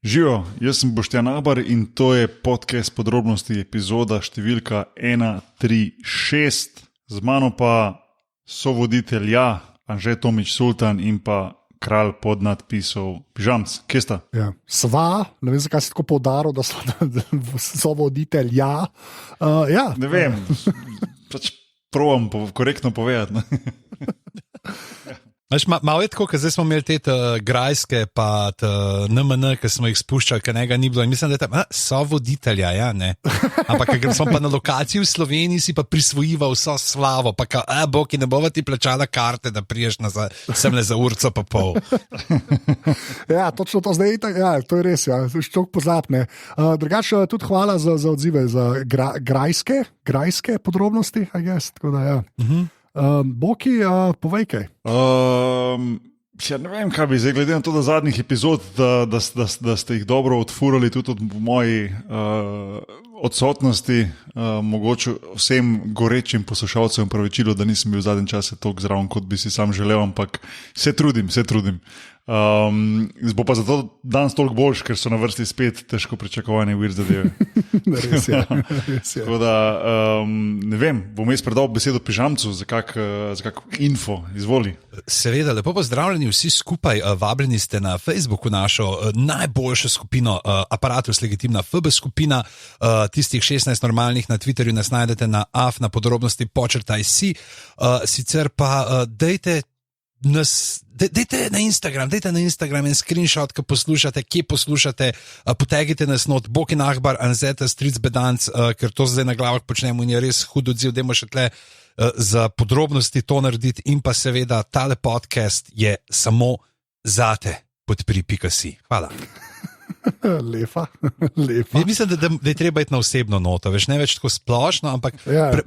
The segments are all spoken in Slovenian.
Živijo, jaz sem Boštjan Abar in to je podcast podrobnosti, epizoda številka 136. Z mano pa so voditelja Anže Tomič Sultan in pa kralj pod nadpisov Pižamc. Kje sta? Ja. Sva, ne vem, zakaj si tako poudaril, da so voditelja. Ja. Ne vem, pač probam korektno povedati. Malo je tako, ker zdaj smo imeli te grajske pa NMN, ki smo jih spuščali, ker njega ni bilo in mislim, da je tam, so voditelja, ja, ne. Ampak, ker smo pa na lokaciji v Sloveniji, si pa prisvojiva vso slavo, pa ka, boki, ne bova ti plačala karte, da priješ semle za urco pa pol. Ja, točno to zdaj, ja, to je res, ja, ščok pozapne. Drugače, tudi hvala za odzive, za grajske podrobnosti, I guess, tako da, ja. Boki, povej kaj. Ja, ne vem, kaj bi zdaj, glede na to, da zadnjih epizod, da ste jih dobro odfurali tudi od moji odsotnosti, mogoče vsem gorečim poslušalcem pravičilo, da nisem bil v zadnjem času toliko zraven, kot bi si sam želel, ampak se trudim. Bo pa zato danes toliko boljš, ker so na vrsti spet težko pričakovane weird zadeve. Res je. Tako da, ne vem, bom jaz predal besedo Pižamcu za kak info, izvoli. Seveda, lepo pozdravljeni vsi skupaj, vabljeni ste na Facebooku našo najboljšo skupino Aparatus Legitimna FB skupina, tistih 16 normalnih na Twitterju nas najdete na AF na podrobnosti _si, sicer pa dejte na Instagram en screenshot, ki poslušate, kje poslušate, potegite nas not, Boki Nahbar, Anzeta, Stric Bedanc, ker to zdaj na glavah počnemo in je res hud odziv, dajmo še tle za podrobnosti to narediti in pa seveda tale podcast je samo zate, podpri.si. Hvala. Lepa. Mislim, da je treba iti na osebno noto, veš, ne več tako splošno, ampak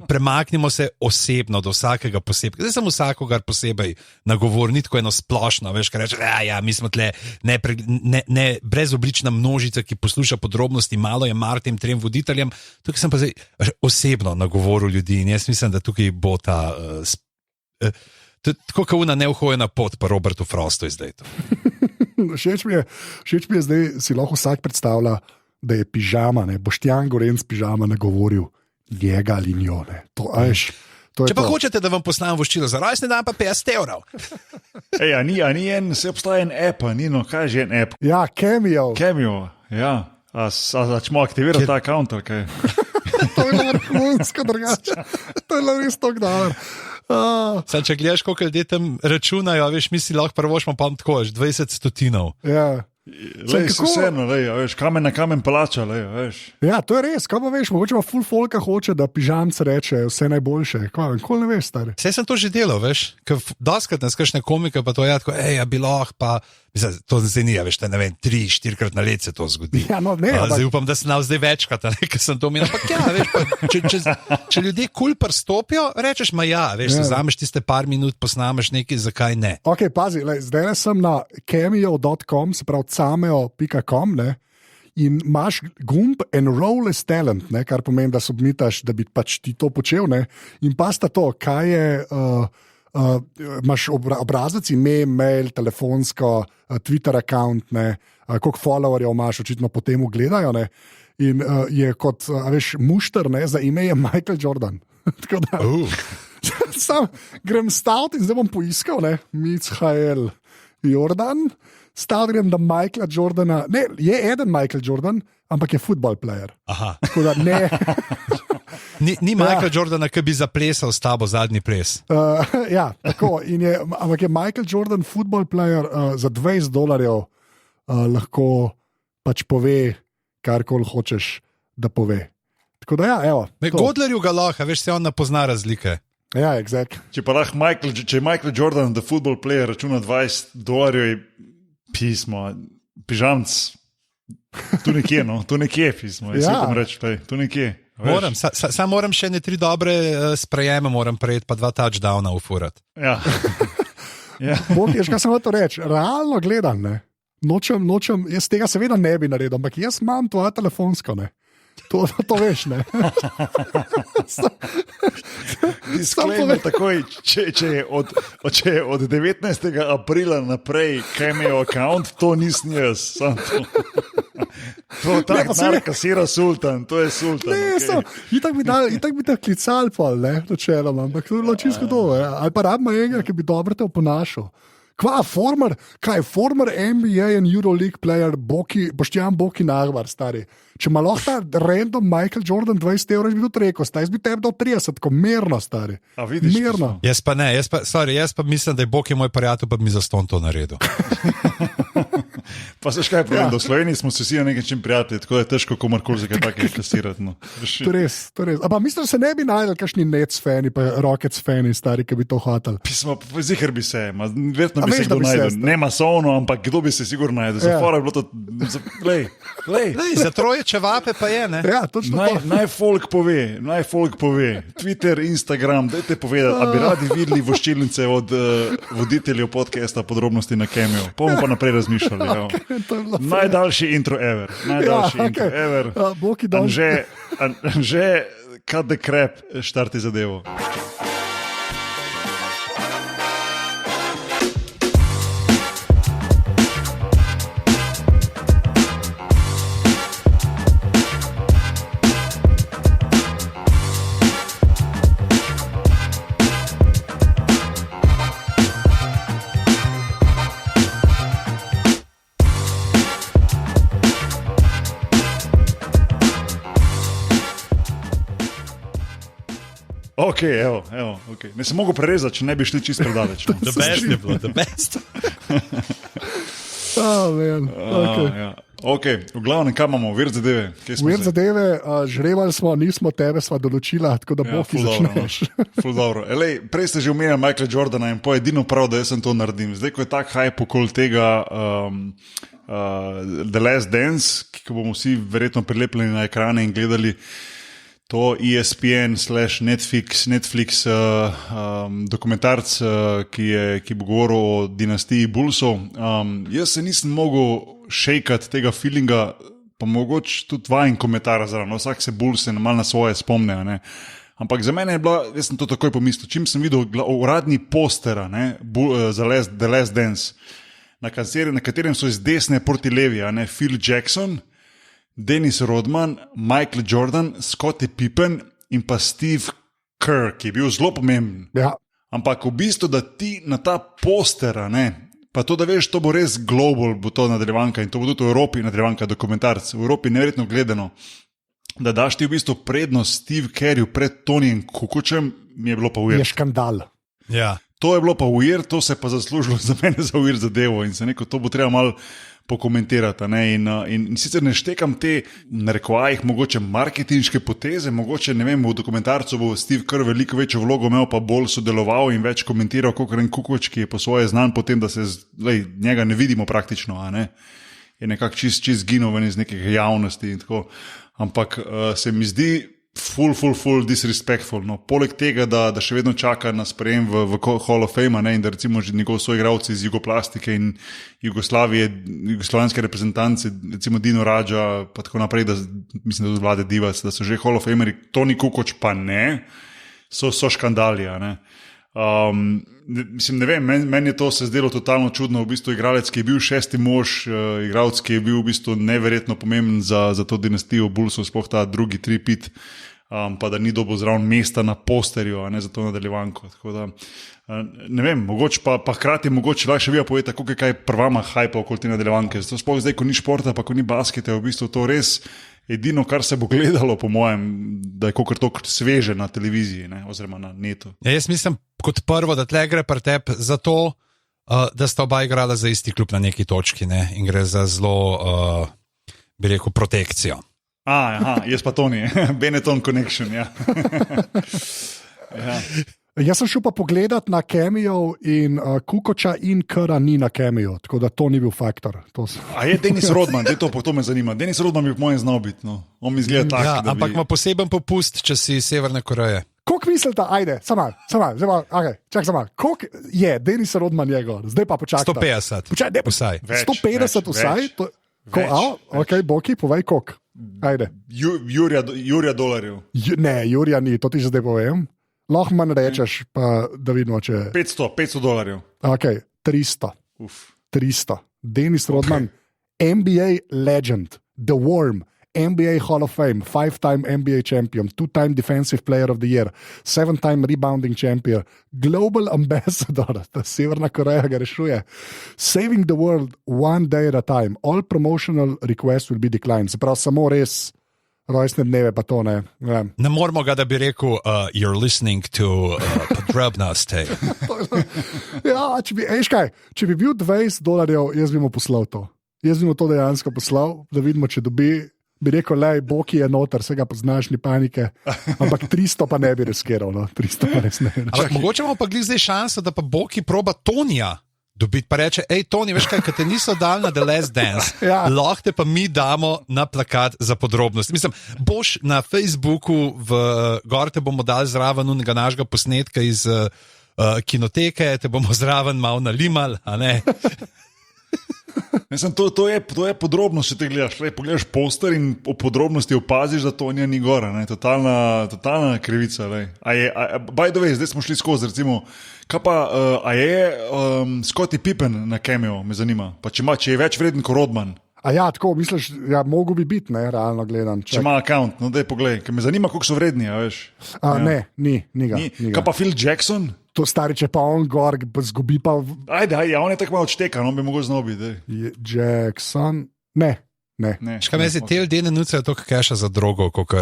premaknimo se osebno do vsakega posebej. Zdaj sem vsakogar posebej nagovor, ni tako eno splošno, veš, kaj reče, mi smo tle ne brezoblična množica, ki posluša podrobnosti, malo je mar tem trem voditeljem, tukaj sem pa zdaj osebno nagovoril ljudi in jaz mislim, da tukaj bo ta tako kao una neuhojena pot pa Robertu Frostu je zdaj to. Všeč mi je zdaj, si lahko vsak predstavlja, da je pižama, ne, Boštjan Gorenc pižama nagovoril njega ali njo, ne. Če pa hočete, da vam poslam voščilo za rojstni dan, pa 50 evrov. Ni se obstaja en app, kaj je že en app? Ja, Cameo, ja. A ćemo aktivirati ta account, ali kaj? To je vrhunsko drugače. To je res tako dober. Če gledaš, koliko ljudje tam računajo, veš, mi si lahko prvošmo pa tako, 20 stotinov. Ja. Vseeno, kamen na kamen plača, veš. Ja, to je res, kaj pa veš, mogoče pa full folka hoče, da Pižamc reče vse najboljše. Nikoli ne veš, stari. Saj sem to že delal, veš, ker doskrat nas kakšne komike pa to je tako, bi lahko pa, mislim, to zdaj ni, veš, ne vem, 3-4 krat na let se to zgodi. Ja, no, ne. Zdaj upam, da sem zdaj večkrat, ker sem to omenil, ampak ja, veš, pa, če ljudje prstopijo, rečeš, veš, vzameš tiste par minut, posnameš nekaj, zakaj ne. Ok, pazi, zdaj sem na cameo.com, se pravi cameo.com, ne, in imaš gumb enroll as talent, ne, kar pomeni, da submitaš, da bi pač ti to počel, ne, in pa sta to, kaj je, imaš obrazec, ime, mail, telefonsko, Twitter account, ne, koliko followerjev imaš, očitno po temu gledajo, ne, in je kot, veš, mušter, ne, za ime je Michael Jordan. Tako da, sam grem stavt in zdaj bom poiskal, ne, Michael Jordan, stal grem, da Michaela Jordana, ne, je eden Michael Jordan, ampak je football player. Aha. Tako da ne. Ni Michael Jordana, ki bi zaplesal s tabo zadnji ples. Ja, tako, ampak je Michael Jordan football player, za $20 lahko pač pove, karkoli hočeš, da pove. Tako da ja, evo. Godlerju ga lahko, veš, se on ne pozna razlike. Ja, exact. Če je Michael Jordan, the football player, računa $20, je pismo, Pižamc, tu nekje pismo, jaz upam reči, tu nekje. Sam moram še ne 3 dobre sprejeme, moram prejeti pa 2 touchdowna ufurati. Ja. Jaz kaj sem hotel reči, realno gledam, ne, nočem, jaz tega seveda ne bi naredil, ampak jaz imam tvoje telefonsko, ne. To veš, ne? Disclaimer takoj, če je od 19. aprila naprej Cameo account, to nisem jaz. To tak denar kasira sultan, to je sultan. Ne, okay. Itak bi te klicali pol, ne, načeloma, ampak to je bilo čisto to. Ali pa rabimo enega, ki bi dobro te oponašal. Former NBA in Euroleague player, Boštjan Boki Nagvar, stari. Če ima lahko ta random Michael Jordan 20 €, bi tudi rekel, jaz bi tebi dal 30, tako merno, stari. A vidiš, merno. Jaz pa ne, jaz pa mislim, da je Boki moj prijatelj, pa bi mi zaston to naredil. Pa seš kaj problem, v Sloveniji smo se vsi na nekaj prijatelji, tako da je težko komorkoli za kaj takega kasirati. No. To je res. Ampak mislim, da se ne bi najdel kakšni Nets fani, pa Rockets fani, stari, ki bi to hotel. Pismo, zihar bi se, verjetno bi se kdo najdel. Ne masovno, ampak kdo bi se sigurno najdel. Za fora je bilo to, lej. Za troje čevape pa je, ne? Ja, točno to. Naj folk pove, Twitter, Instagram, dajte povedati, a bi radi videli voščilnice od voditeljev podcasta Podrobnosti na Cameo. Bomo pa naprej razmišljali. Najdaljši intro ever. Anže, cut the crap, štarti zadevo. Evo. Ne sem mogel prerezati, če ne bi šli čisto predaleč. The best je bilo, the best. V glavnem, kam imamo, vir zadeve? Vir zadeve, žrebali smo, nismo tebe sva določila, tako da Boki začneš. Prej ste že omenjali Michaela Jordana in po edino prav, da jaz sem to naredim. Zdaj, ko je tak hype okoli tega The Last Dance, ki bomo vsi verjetno prilepljeni na ekrane in gledali to ESPN/Netflix dokumentarc, ki bo govoril o dinastiji Bullsov. Jaz se nisem mogel šejkati tega feelinga, pa mogoče tudi vajen komentar zraven. Vsak se Bulls malo na svoje spomne. Ne? Ampak za mene je bila, jaz sem to takoj pomislil, čim sem videl uradni postera za The Last Dance, na katerem so iz desne proti levi, Phil Jackson, Dennis Rodman, Michael Jordan, Scottie Pippen in pa Steve Kerr, ki je bil zelo pomemben. Ja. Ampak v bistvu, da ti na ta poster, pa to, da veš, to bo res global, bo to nadaljevanka in to bo tudi v Evropi nadaljevanka dokumentarc, v Evropi neverjetno gledano, da daš ti v bistvu prednost Steve Kerrju pred Tonijem Kukočem, mi je bilo pa ujeti. Je škandal. Ja. To je bilo pa ujeti, to se je pa zaslužilo za mene za ujeti zadevo in se neko, to bo treba malo pokomentirati. In sicer ne štekam te, narekovajih, mogoče marketinške poteze, mogoče, ne vem, v dokumentarcu bo Steve Kerr veliko večjo vlogo imel, pa bolj sodeloval in več komentiral, kot Ren Kukoč, ki je po svoje znan potem, da se njega ne vidimo praktično, je nekako čist ginil ven iz nekih javnosti in tako. Ampak se mi zdi full disrespectful. No. Poleg tega, da še vedno čaka na sprejem v Hall of Fame, in da recimo že njegov soigralci iz Jugoplastike in jugoslovanske reprezentance, recimo Dino Radža, pa tako naprej, da mislim, da tudi Vlade Divac, da so že Hall of Fameri, Toni Kukoč pa ne, so škandali. Mislim, ne vem, meni je to se zdelo totalno čudno, v bistvu igralec, ki je bil šesti mož, igralec, ki je bil v bistvu neverjetno pomemben za to dinastijo Bullsov, sploh ta drugi tripit, pa da ni dobil zraven mesta na posterju, za to nadaljevanko. Tako da, ne vem, mogoče pa hkrati mogoče lahko še vi povete, kako je kaj prvama hajpa okoli te nadaljevanke. Zato sploh zdaj, ko ni športa, pa ko ni basketa, je v bistvu to res edino, kar se bo gledalo, po mojem, da je kakor to sveže na televiziji, oziroma na netu. Ja, jaz mislim, kot prvo, da tle gre pri tebi za to, da sta oba igrala za isti klub na neki točki, in gre za zelo, bi rekel, protekcijo. Jaz pa to ni, Benetton Connection, ja. Ja. Jaz sem šel pa pogledat na Cameo in Kukoča in Kerra ni na Cameo, tako da to ni bil faktor. A je Dennis Rodman, to me zanima. Dennis Rodman bi po mojem znal biti, no. On mi izgleda tak, ja, ampak ima poseben popust, če si Severne Koreje. Koliko mislite, ajde, samo malo, koliko je Dennis Rodman njegov? Zdaj pa počakaj. 150, vsaj. 150 vsaj? Ok, Boki, povej koliko. Ajde. Jurja dolarjev. Ne, Jurja ni, to ti že zdaj povem. Lahko manj rečeš, pa da vidimo, če... 500 dolarjev. Ok, 300. 300. Dennis Rodman, NBA legend. The Worm, NBA Hall of Fame, 5-time NBA champion, 2-time Defensive Player of the Year, 7-time rebounding champion, Global Ambassador, Severna Koreja ga rešuje, Saving the World one day at a time, all promotional requests will be declined. Se pravi, samo res rojstne dneve, pa to ne. Ja. Ne moramo ga, da bi rekel, you're listening to Podrobnosti. Ja, če bi bil $20, jaz bi mu poslal to. Jaz bi mu to dejansko poslal, da vidimo, če dobi. Bi rekel, lej, Boki je noter, vsega poznaš, ni panike, ampak 300 pa ne bi riskiral, no, 300 pa res ne. Mogoče imamo pa glih zdaj šanso, da pa Boki proba Tonija dobiti, pa reče, hej, Toni, veš kaj, te niso dali na The Last Dance, Ja. lahko te pa mi damo na plakat za podrobnosti. Mislim, boš na Facebooku, gor te bomo dali zraven unega našega posnetka iz kinoteke, te bomo zraven malo nalimal, a ne? Mislim, to je podrobnost, če te gledaš. Pogledaš poster in o podrobnosti opaziš, da to ni gora. Totalna krivica. By the way, zdaj smo šli skozi. Recimo, kaj pa, a je Scottie Pippen na Cameo, me zanima. Pa če je več vreden kot Rodman. A ja, tako misliš, ja, mogo bi biti, ne, realno gledam. Če ima account, no daj poglej. Ker me zanima, koliko so vredni, a veš. Ne, ni ga. Kaj pa Phil Jackson? To stari, če pa on gor, zgubi pa Ajde, on je tako malo odštekan, on bi mogel znal biti. Jackson. Ne. Škaj me zdaj te ljudje ne nucajo toliko keša za drogo, kot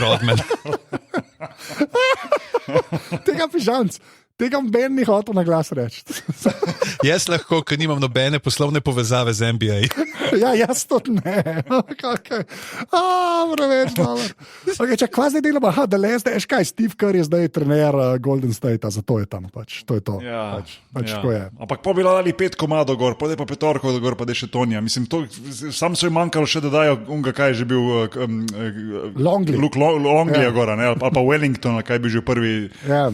Rodman. Tega pižanc, tega Ben ni hotel na glas reči. Jaz lahko, ker nimam nobene poslovne povezave z NBA. Ja, jaz to ne. Okay. Preveč dobro. Okay, kva zdaj delamo? The Last Dance, kaj, Steve Kerr je zdaj trener Golden State, zato je tam pač. To je to. Ja, to je. Ampak pa bi dali 5 komadov gor, pa da je pa petorko gor, pa da je še Tonija. Mislim, sam so jim manjkalo še, da dajo unga, kaj je že bil Longley. Luke Longley je gora, ne? Ali pa Wellington, kaj bi že prvi. Ja,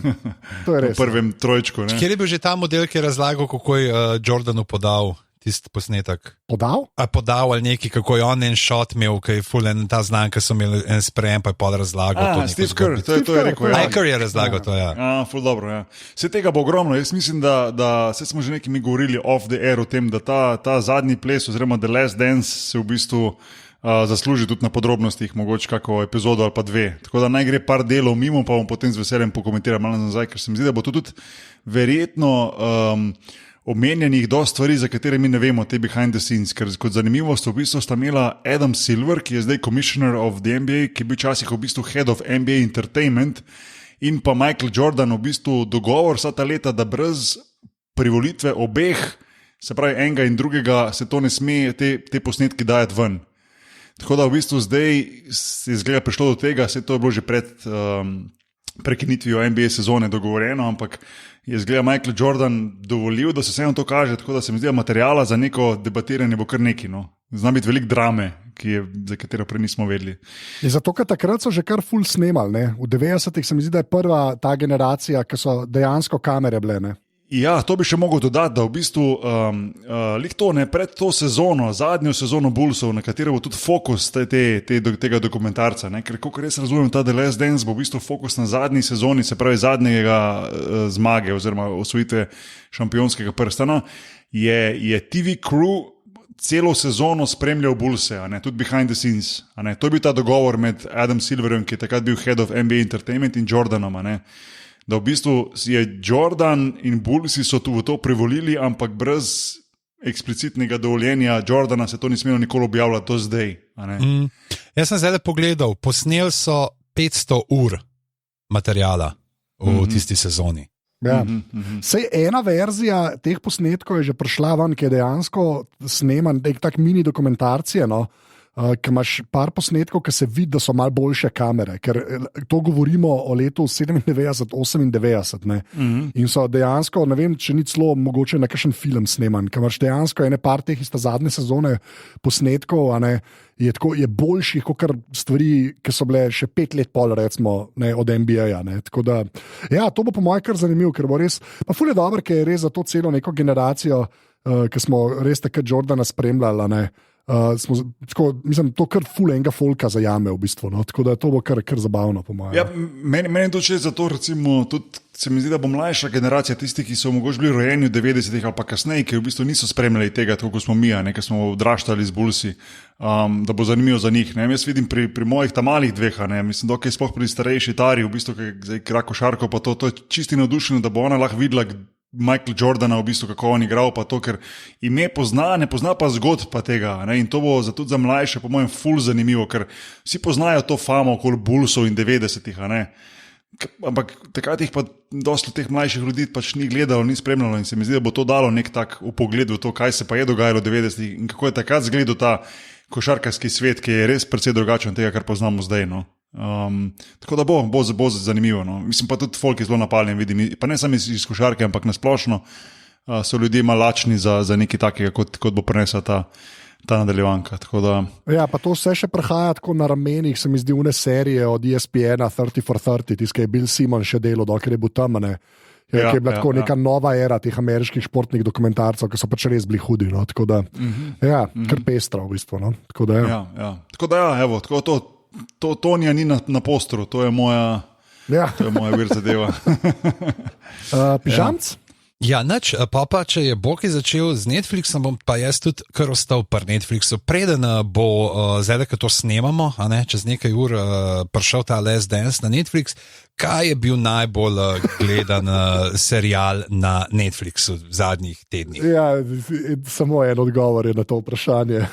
to je res. Prvem trojčku. Kjer je bil že ta model, ki je razlagal, kako je Jordanu podal tisti posnetek? Podal ali neki, kako je on en shot imel, ki je full en ta znan, ki so imeli en sprejem, pa je pod razlagal. Steve Kerr, to je rekel. Ja. Kerr je razlagal to, ja. Ful dobro, ja. Vse tega bo ogromno. Jaz mislim, da se smo že nekaj mi govorili off the air o tem, da ta zadnji ples, oziroma The Last Dance, se v bistvu zasluži tudi na podrobnostih, mogoče kako epizodo ali pa dve. Tako da naj gre par delov mimo, pa bom potem z veseljem pokomentiral malo nazaj, ker se mi zdi, da bo to tudi verjetno omenjenih dosti stvari, za katere mi ne vemo, te behind the scenes, ker kot zanimivost v bistvu sta imela Adam Silver, ki je zdaj commissioner of the NBA, ki je bil včasih v bistvu head of NBA entertainment, in pa Michael Jordan v bistvu dogovor vsa ta leta, da brez privolitve obeh, se pravi enega in drugega, se to ne sme te posnetki dajati ven. Tako da v bistvu zdaj se je zgleda prišlo do tega, se to je bilo že pred prekinitvijo NBA sezone dogovorjeno, ampak je zgleda Michael Jordan dovolil, da se vseeno to kaže, tako da se mi zdi, da materijala za neko debatiranje bo kar neki. No. Zna biti veliko drame, za katero prej nismo vedeli. Je zato, ker takrat so že kar full snemali. Ne? V 90-ih se mi zdi, da je prva ta generacija, ki so dejansko kamere bile. Ne? Ja, to bi še mogel dodati, da v bistvu pred to sezono, zadnjo sezono Bullsov, na katero bo tudi fokus tega dokumentarca, ne? Ker koliko res razumem, ta The Last Dance bo v bistvu fokus na zadnji sezoni, se pravi zadnjega zmage oziroma osvojitve šampionskega prstana, je TV crew celo sezono spremljal Bullse, tudi behind the scenes. To je bil ta dogovor med Adam Silverjem, ki je takrat bil head of NBA Entertainment, in Jordanom. Da v bistvu je Jordan in Bullsi so v to privolili, ampak brez eksplicitnega dovoljenja Jordana se to ni smelo nikoli objavljati do zdaj. Jaz sem zdaj pogledal, posneli so 500 ur materijala v tisti sezoni. Ja. Sej ena verzija teh posnetkov je že prišla ven, ki je dejansko sneman, tak mini dokumentarcije, no? Ki imaš par posnetkov, ki se vidi, da so malo boljše kamere, ker to govorimo o letu 97-98. In so dejansko, ne vem, če ni celo mogoče na kakšen film sneman, ker imaš dejansko ene par teh iz ta zadnje sezone posnetkov, je boljših kot stvari, ki so bile še 5 let pol, recimo, od NBA-ja. Tako da, ja, to bo po mojem kar zanimivo, ker bo res, pa ful je dobro, ker je res za to celo neko generacijo, ki smo res takrat Jordana spremljali, Mislim, to kar ful enega folka zajame v bistvu. No? Tako da to bo kar zabavno, po mojem. Ja, meni to še zato, recimo, tudi se mi zdi, da bo mlajša generacija, tisti, ki so mogoče bili rojeni v 90-ih ali pa kasneje, ki v bistvu niso spremljali tega, tako kot smo mi, ki smo odraščali z Bulsi, da bo zanimivo za njih. Ne? Jaz vidim pri mojih tam malih dveh, mislim, dokaj sploh pri starejši Tari, v bistvu, ki igra košarko, pa to je čisti navdušeno, da bo ona lahko videla Michael Jordana, v bistvu, kako on igral, pa to, ker ime pozna, ne pozna pa zgodb pa tega. Ne? In to bo tudi za mlajše, po mojem, ful zanimivo, ker vsi poznajo to famo okoli Bullsov in 90-ih. Ampak takrat jih pa dosti teh mlajših ljudi pač ni gledalo, ni spremljalo in se mi zdi, da bo to dalo nek tak upogled v to, kaj se pa je dogajalo v 90-ih in kako je takrat izgledal ta košarkarski svet, ki je res precej drugačen od tega, kar poznamo zdaj. No? Tako da bo zanimivo. No. Mislim pa tudi folk je zelo napaljen, vidim, pa ne samo iz košarke, ampak nasplošno so ljudje malo lačni za nekaj takega, kot bo prinesla ta nadaljevanka. Ja, pa to vse še prehaja tako na ramenih, se mi zdi, une serije od ESPN-a 30 for 30, tiskaj je Bill Simon še delo, dokler je bil tam, ki je bila tako neka nova era teh ameriških športnih dokumentarcev, ki so pač res bili hudi. No. Tako da, kar pestra v bistvu. No. Tako da, evo, to Tonija ni na postru, to je moja vir zadeva. Pižamc? Ja, pa če je Boki začel z Netflixom, bom pa jaz tudi kar ostal pri Netflixu. Preden bo zdaj, ko to snemamo, čez nekaj ur prišel ta Last Dance na Netflix, kaj je bil najbolj gledan serial na Netflixu v zadnjih tednih? Ja, samo en odgovor je na to vprašanje.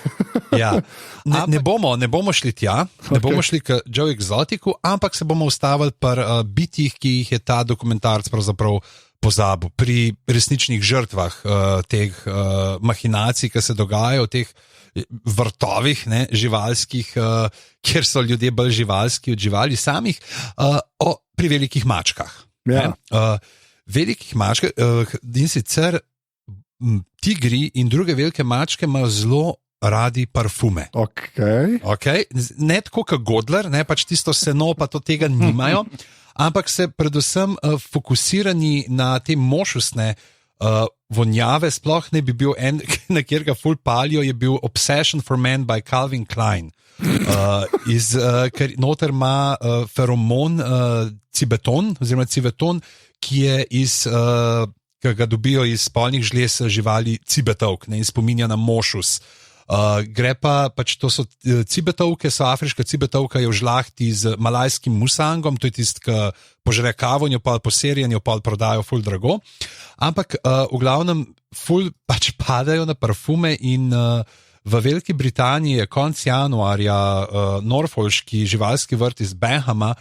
Ja. Ne bomo šli tja, ne bomo šli k Joe Exoticu, ampak se bomo ustavili pri bitjih, ki jih je ta dokumentarc pravzaprav pozabil, pri resničnih žrtvah teh mahinacij, ki se dogajajo v teh vrtovih, živalskih, kjer so ljudje bolj živalski od živali samih, pri velikih mačkah. Ja. Velikih mačkah, in sicer tigri in druge velike mačke imajo zelo radi parfume. Okay. Ne tako kot Godler, pač tisto seno, pa to tega nimajo. Ampak se predvsem fokusirani na te mošusne vonjave, sploh ne bi bil en, na kjer ga ful palijo, je bil Obsession for Men by Calvin Klein. Ker noter ima feromon cibeton, ki je ki ga dobijo iz spolnih žlez živali cibetovk, in spominja na mošus. Gre pač to so cibetovke, so afriška cibetovka je v žlahti z malajskim musangom, to je tisti, ki požre kavo in jo pa po serijanju pa prodajo ful drago, ampak v glavnem ful pač padajo na parfume in v Veliki Britaniji je konc januarja norfolški živalski vrt iz Benhama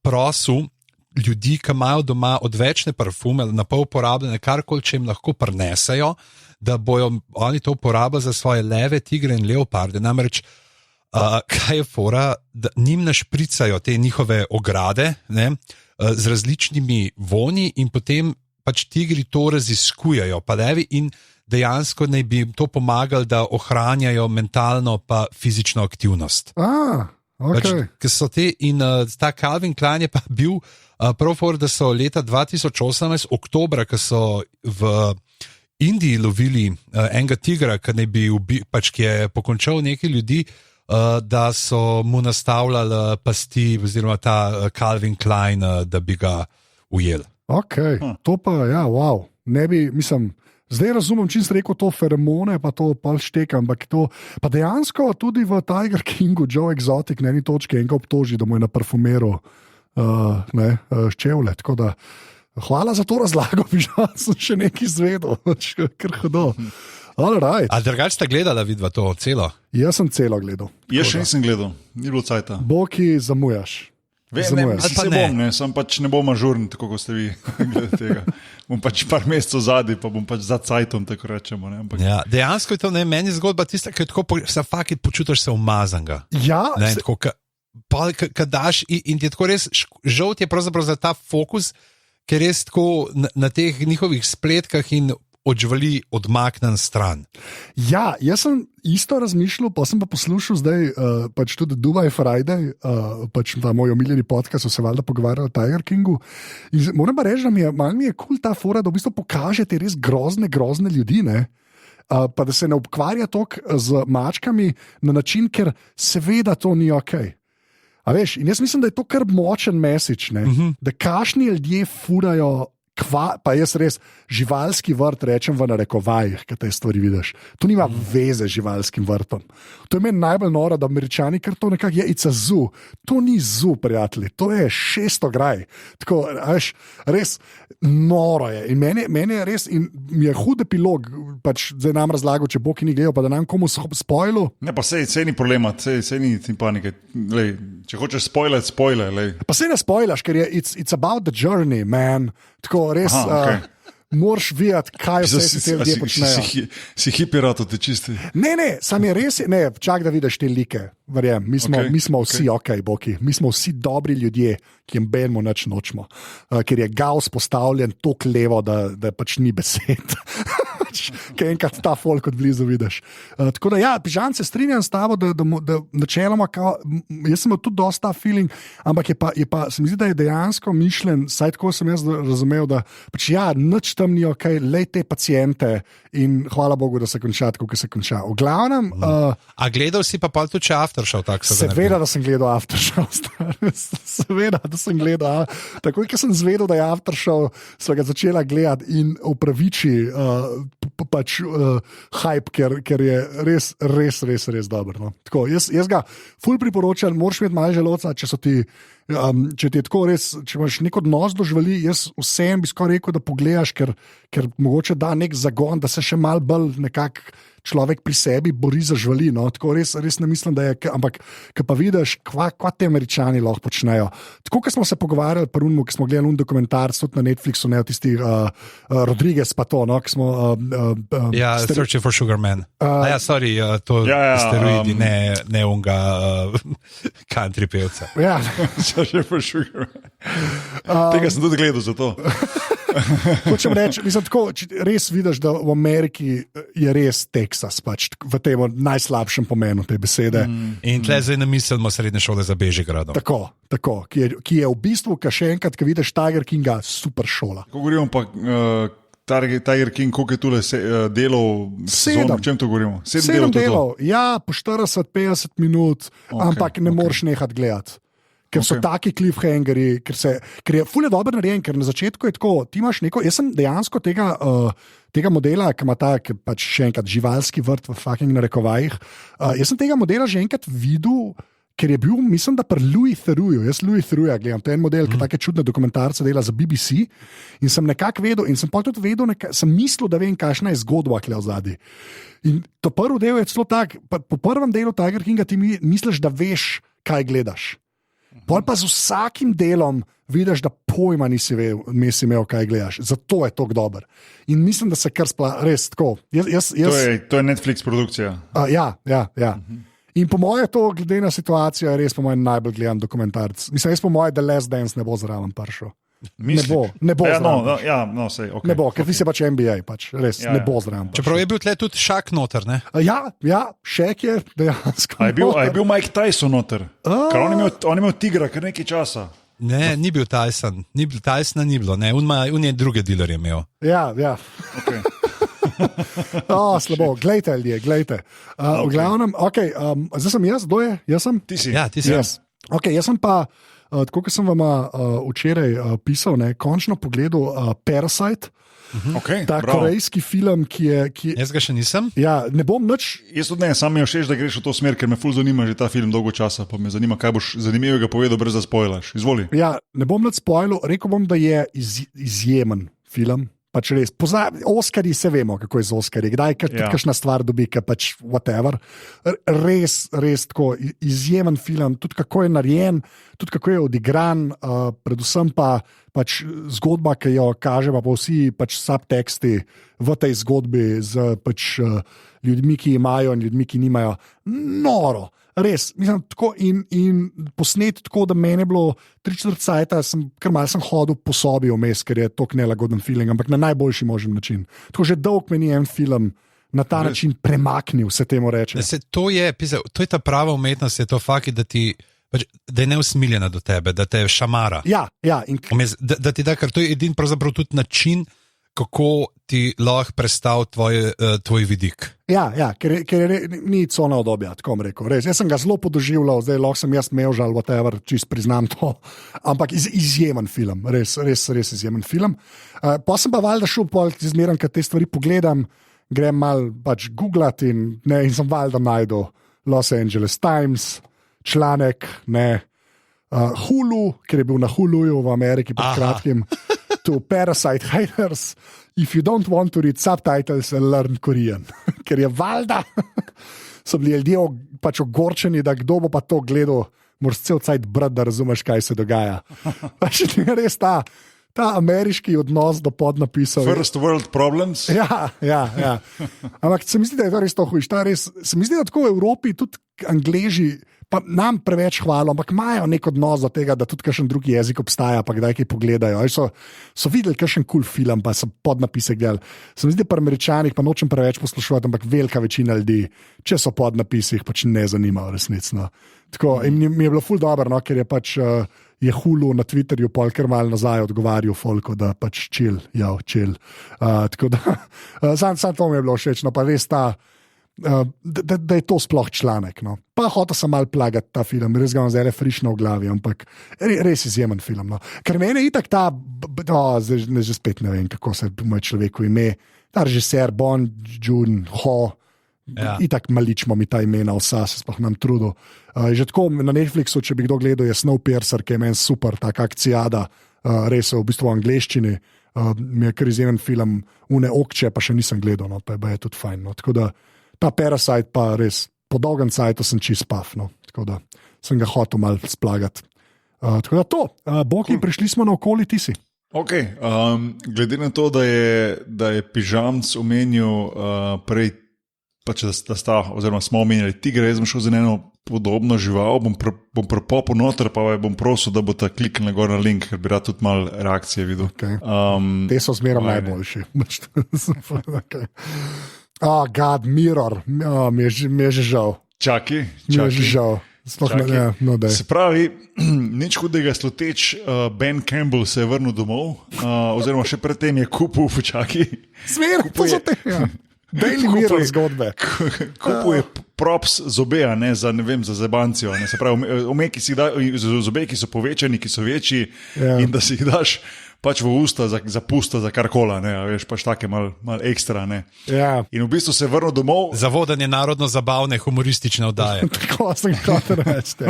prosil ljudi, ki imajo doma odvečne parfume, na pol uporabljene, karkoli, če jim lahko prinesejo, da bojo oni to uporabili za svoje leve, tigre in leoparde. Namreč, kaj je fora, da njim našpricajo te njihove ograde z različnimi vonji in potem pač tigri to raziskujejo, pa levi, in dejansko naj bi jim to pomagali, da ohranjajo mentalno pa fizično aktivnost. Okay. Pač, in ta Calvin Klein je pa bil prav for, da so leta 2018, oktobra, ko so v Indiji lovili enega tigra, ki je pokončal nekaj ljudi, da so mu nastavljali pasti, oziroma ta Calvin Klein, da bi ga ujeli. Okay. To pa, ja, wow. Ne bi, mislim, zdaj razumem, čim si rekel to feromone, pa to pol šteka, ampak to, pa dejansko tudi v Tiger Kingu Joe Exotic na eni točki enega obtoži, da mu je na parfumeru ščevle, tako da hvala za to razlago, že sem še nekaj izvedel, kar hudo. Right. A drugače ste gledali, vidva to celo? Jaz sem celo gledal. Jaz še nisem gledal, ni bilo cajta. Boki, zamujaš. Sem pač ne bom ažuren, tako kot ste vi glede tega. Bom pač par mesecev zadnji, pa bom pač za cajtom, tako rečemo. Ja, dejansko je to meni zgodba tista, ki se fakit počutiš se umazanga. Ja. Kad daš in ti je tako res, žal ti je pravzaprav za ta fokus, ker res tako na teh njihovih spletkah in odžvali odmaknen stran. Ja, jaz sem isto razmišljal, pa sem pa poslušal zdaj pač tudi Dubai Friday, pač ta moj omiljeni podcast, so se valjda pogovarjali o Tiger Kingu. In moram pa reči, da mi je cool ta fora, da v bistvu pokaže te res grozne ljudi, pa da se ne ukvarja toliko z mačkami na način, ker seveda to ni ok. A veš, in jaz mislim, da je to kar močen message, da kašni ljudje furajo. Pa jaz res živalski vrt rečem v narekovajih, kaj te stvari vidiš. To nima veze z živalskim vrtom. To je meni najbolj noro, da Američani kar to nekako je, it's a zoo. To ni zoo, prijatelji, to je 600 graj. Tako, veš, res noro je. In meni je res, in mi je hud epilog, pač zdaj nam razlagal, če bo ki ni gledal, pa da nam komu spojlu. Ne, pa sej ni problema, sej ni tim panike. Lej, če hočeš spoilati, spoilaj. Pa sej ne spoilaš, ker je it's about the journey, man. Tako res, moraš videti, kaj vse si te ljudje počnejo. Si hipirat, te čisti. Ne, sam je res, ne, čak da vidiš te like, verjem, mi smo vsi boki, mi smo vsi dobri ljudje, ki jim benimo nič nočemo, ker je Gauss postavljen tako levo, da pač ni besed. Kaj enkrat ta folk od blizu vidiš. Tako da, ja, Pižan, se strinjam s tabo, da načeloma, jaz sem imel tudi dosta feeling, ampak je pa, se mi zdi, da je dejansko mišljen, saj tako sem jaz razumel, da pač ja, nič tam ni ok, lej te paciente in hvala Bogu, da se konča tako, kot se konča. V glavnem... A gledal si pa tudi če Aftershow? Seveda, da sem gledal Aftershow. Seveda, da sem gledal. Takoj, ko sem zvedel, da je Aftershow, sva ga začela gledati in upraviči pač hype, ker je res dober. No. Tako, jaz ga ful priporočam, moraš imeti malo želodca, če ti je tako res, če imaš nek odnos do živali, jaz vsem bi skoraj rekel, da pogledaš, ker mogoče da nek zagon, da se še malo bolj nekako človek pri sebi bori za živali. No. Tako res ne mislim, da je, ampak ko pa vidiš, kva te Američani lahko počnejo. Tako, ko smo se pogovarjali pri unmu, ko smo gledali dokumentarc tudi na Netflixu, ne, tisti Rodriguez pa to, no, ko smo... Searching for Sugar Man. Sorry, to steroidi, ne unga country pevca. Ja. Searching for Sugar Man. Tega sem tudi gledal za to. Hočem reči, mislim, tako, res vidiš, da v Ameriki je res Texas, pač v tem najslabšem pomenu te besede. In tle zdaj ne mislimo srednje šole za Bežigradom. Tako, ki je v bistvu, ka še enkrat, ko vidiš Tiger Kinga, super šola. Ko govorimo pa Tiger King, koliko je tule delov? 7. O čem to govorimo? 7 delov, ja, po 40-50 minut, ampak ne moreš nehati gledati. Ker so taki cliffhangeri, ker je ful je dobro narejen, ker na začetku je tako, ti imaš neko, jaz sem dejansko tega modela, ki ima ta, pač še enkrat živalski vrt v fucking narekovajih, jaz sem tega modela že enkrat videl, ker je bil, mislim, da pri Louis Therouxu, jaz Louis Therouxa gledam, to je en model, ki take čudne dokumentarce dela za BBC in sem nekako vedel, in sem pa tudi vedel, sem mislil, da vem, kakšna je zgodba kle v zadnji. In to prvi del je celo tak, po prvem delu Tiger Kinga ti misliš, da veš, kaj gledaš. Pol pa z vsakim delom vidiš, da pojma nisi imel, kaj gledaš. Zato je to dober. In mislim, da se kar res tako. To je Netflix produkcija. Ja. In po moje to, glede na situacijo, je res po mojem najbolj gledan dokumentarc. Mislim, po moje, da Les Dance ne bo zraven prišel. Ne bo zraven. Okay, ne bo, ker ti se pač NBA, pač, res, ne bo zraven. Čeprav je bil tle tudi Shaq noter, ne? Ja, Shaq je dejansko. A je bil Mike Tyson noter? Ker on je imel tigra, kar nekaj časa. Ne, ni bil Tyson. Tysona ni bilo, ne. On je druge dealerje imel. Ja. Okay. Slabo, glejte ljudje, glejte. V glavnem, zdaj sem jaz, kdo je? Jaz sem? Ti si. Ja, ti si. Yes. Jaz sem pa, tako kot sem vam včeraj pisal, končno pogledal Parasite. Ta korejski film, ki je... Jaz ga še nisem. Ja, ne bom nič... Jaz tudi ne, sam mi je všeč, da greš v to smer, ker me ful zanima že ta film dolgo časa, pa me zanima, kaj boš zanimivega povedal, brez da spoilaš. Izvoli. Ja, ne bom nič spoilal, rekel bom, da je izjemen film. Pač res, Oskarji se vemo, kako je z Oskarji, kdaj kakšna stvar dobi, ki pač whatever. Res tako izjemen film, tudi kako je narejen, tudi kako je odigran, predvsem pa pač zgodba, ki jo kaže, pa vsi pač subteksti v tej zgodbi z pač ljudmi, ki imajo in ljudmi, ki nimajo. Noro! Res, mislim, tako in posnet tako, da meni je bilo 3/4 cajta, kar malo sem hodil po sobi vmes, ker je tok nelagoden feeling, ampak na najboljši možen način. Tako že dolg meni je en film na ta način premaknil, se temu reče. To je ta prava umetnost, je to fakt, da je neusmiljena do tebe, da te šamara. Ja. Da ti da, ker to je edin pravzaprav tudi način, kako ti lahko predstavi tvoj vidik. Ja, ker ni cona obdobja, tako bom rekel. Res. Jaz sem ga zelo podoživljal, zdaj lahko sem jaz mevžal, whatever, čist priznam to. Ampak izjemen film, res izjemen film. Pa sem pa valjda šel, izmeram, kad te stvari pogledam, grem mal pač googlat in sem valjda najdel Los Angeles Times, članek, Hulu, ker je bil na Huluju v Ameriki pred kratkim, to Parasite Haters, if you don't want to read subtitles, learn Korean. Ker je valjda, so bili ljudje pač ogorčeni, da kdo bo pa to gledal, moraš cel cajt brati, da razumeš, kaj se dogaja. Pač je res ta ameriški odnos do podnapisov. First world problems. Ja. Ampak se mi zdi, da je to res to hujiš. Se mi zdi, da tako v Evropi tudi Angleži, pa nam preveč hvalo, ampak imajo nek odnos do tega, da tudi kakšen drugi jezik obstaja, pa kdaj kaj pogledajo. So videli kakšen cool film, pa so podnapise gledali. Se mi zdi, pa Američanih, pa nočem preveč poslušati, ampak velika večina ljudi, če so podnapisi, jih pač ne zanimajo resnično. Tako, in mi je bilo ful dobro, ker je pač je Hulu na Twitterju polker mal nazaj odgovarjal folko, da pač chill. Tako da, sam to mi je bilo všeč, no pa res ta, da je to sploh članek. No. Pa hotel sem mal plagati ta film, res ga imam zdaj frišno v glavi, ampak res izjemen film. No. Ker mene je itak ta, zdaj že spet ne vem, kako se moj človeku ime, ta režiser Bong Joon-ho, itak maličmo mi ta imena vsa, se sploh nam trudil. Že tako na Netflixu, če bi kdo gledal, je Snowpiercer, ki je meni super, taka akcijada, res v bistvu v angleščini, mi je kar izjemen film, Une okče pa še nisem gledal, no, pa je tudi fajn. No. Tako da ta Parasite pa res, po dolgem cajtu sem čist paf, no. Tako da sem ga hotel mal splagati. Tako da to, Boki, prišli smo na okoli, ti si. Ok, glede na to, da je Pižamc omenil prej, pač oziroma smo omenjali tigre, jaz bom šel za eno podobno žival, bom propopil noter, pa bom prosil, da bo ta kliknil gor na link, ker bi rad tudi malo reakcije videl. Okay. Te so zmerom najboljši. Okay. God, Mirror, mi je že žal. Čaki. Mi je že žal. Se pravi, nič hudega sluteč, Ben Campbell se je vrnil domov, oziroma še predtem je kupil v Čaki. Smer, to so te, Daily Mirror zgodbe. Kupuje props zobe, za zebancijo. Se pravi, zobe, ki so povečani, ki so večji, in da si jih daš pač v usta za pusto, za karkola, veš, pač take mal ekstra. In v bistvu se je vrnil domov. Za vodenje narodno-zabavne humoristične oddaje. Tako sem hotel reči.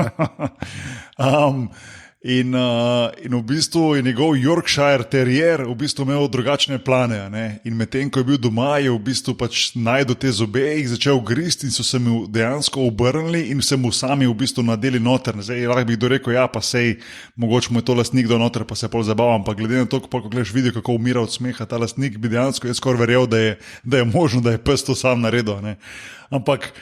In v bistvu je njegov Yorkshire Terrier v bistvu imel drugačne plane. In medtem, ko je bil doma, je v bistvu pač najdel te zobe, jih začel gristi in so se mu dejansko obrnili in se mu sami v bistvu nadeli noter. Zdaj, lahko bi kdo rekel, ja, pa sej, mogoče mu je to lastnik do noter, pa se pol zabavam, ampak glede na to, ko gledaš video, kako umira od smeha ta lastnik, bi dejansko jaz skoraj verjel, da je možno, da je pes to sam naredil. Ampak,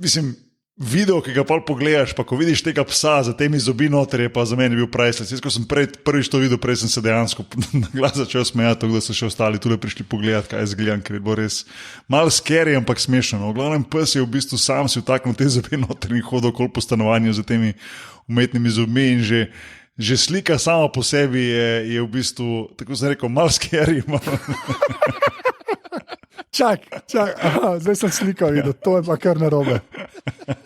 mislim, video, ki ga pogledaš, pa ko vidiš tega psa za temi zobi noter, je pa za mene bil priceless. Jaz, ko sem prvič to videl, prej sem se dejansko na glas začel smejati, tako da so še ostali tule prišli pogledati, kaj jaz gledam, ker je bilo res malo scary, ampak smešno. V glavnem pes je v bistvu sam si vtaknil te zobe noter in hodil okoli po stanovanju za temi umetnimi zobmi in že slika sama po sebi je v bistvu, tako sem rekel, malo scary. Čak, zdaj sem sliko videl, to je pa kar narobe.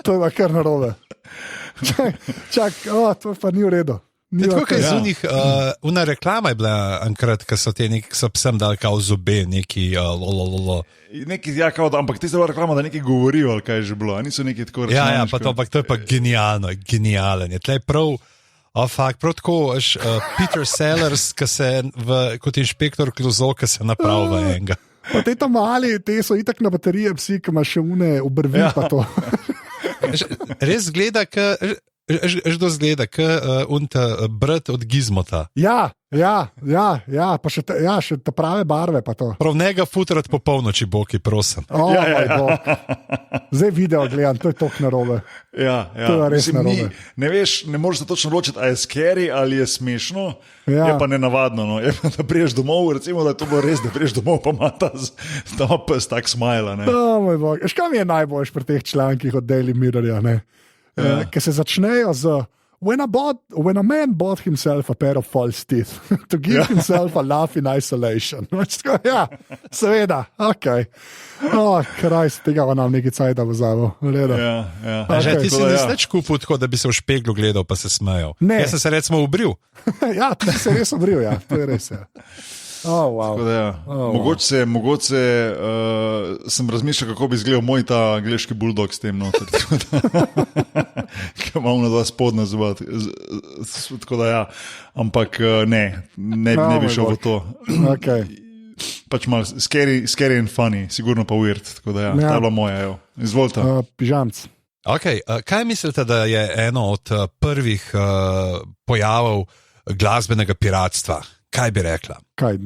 To pa ni v redu. Tako je z unih, una reklama je bila enkrat, ko so te neki psem dali kao zobe, neki lolololo. Neki, ja, kao, ampak ti se bila reklama, da neki govorijo, ali kaj je že bilo, niso neki tako razumeli. Ja, pa to je pa genialno, genijalen. Je tlej prav, prav tako, Peter Sellers, kot inšpektor Clouseau, ki se napravi v enega. Pa te tam mali, te so itak na baterije psi, ki ima še une obrvi, pa to. Res zgleda, zgleda, brat od Gizmota. Ja, pa še ta prave barve, pa to. Prav njega futrati po polnoči, Boki, prosim. Zdaj video gledam, to je tok narobe. Ja. To je res narobe. Ne veš, ne moreš se točno odločiti, ali je scary ali je smešno. Je pa nenavadno. No. Je pa, da priješ domov, recimo, da je to bilo res, da priješ domov, pa ima ta pes tak smajla. Moj bog. Kaj mi je najboljš pri teh člankih od Daily Mirrorja? Ker se začnejo z When a man bought himself a pair of false teeth to give himself a laugh in isolation. Ja, seveda, ok. Kraj se tega nam nekaj cajta vzavo. Ja. Okay. Ti si nič kupil tako, da bi se v špeglu gledal, pa se smejal. Ne. Jaz sem se recimo obril. Ja, ti si se res obril, ja, to je res. Ja. Wow. Mogoče sem razmišljal, kako bi izgledal moj ta angleški bulldog s tem noter. Ker imam na dva spodnja zuba. Tako da ja, ampak ne bi šel v to. Okay. Pač malo scary and funny, sigurno pa weird. Tako da ja, ta je bila moja, evo. Izvolite. Pižamc. Okay. Kaj mislite, da je eno od prvih pojavov glasbenega piratstva? Kaj bi rekla? Kaj,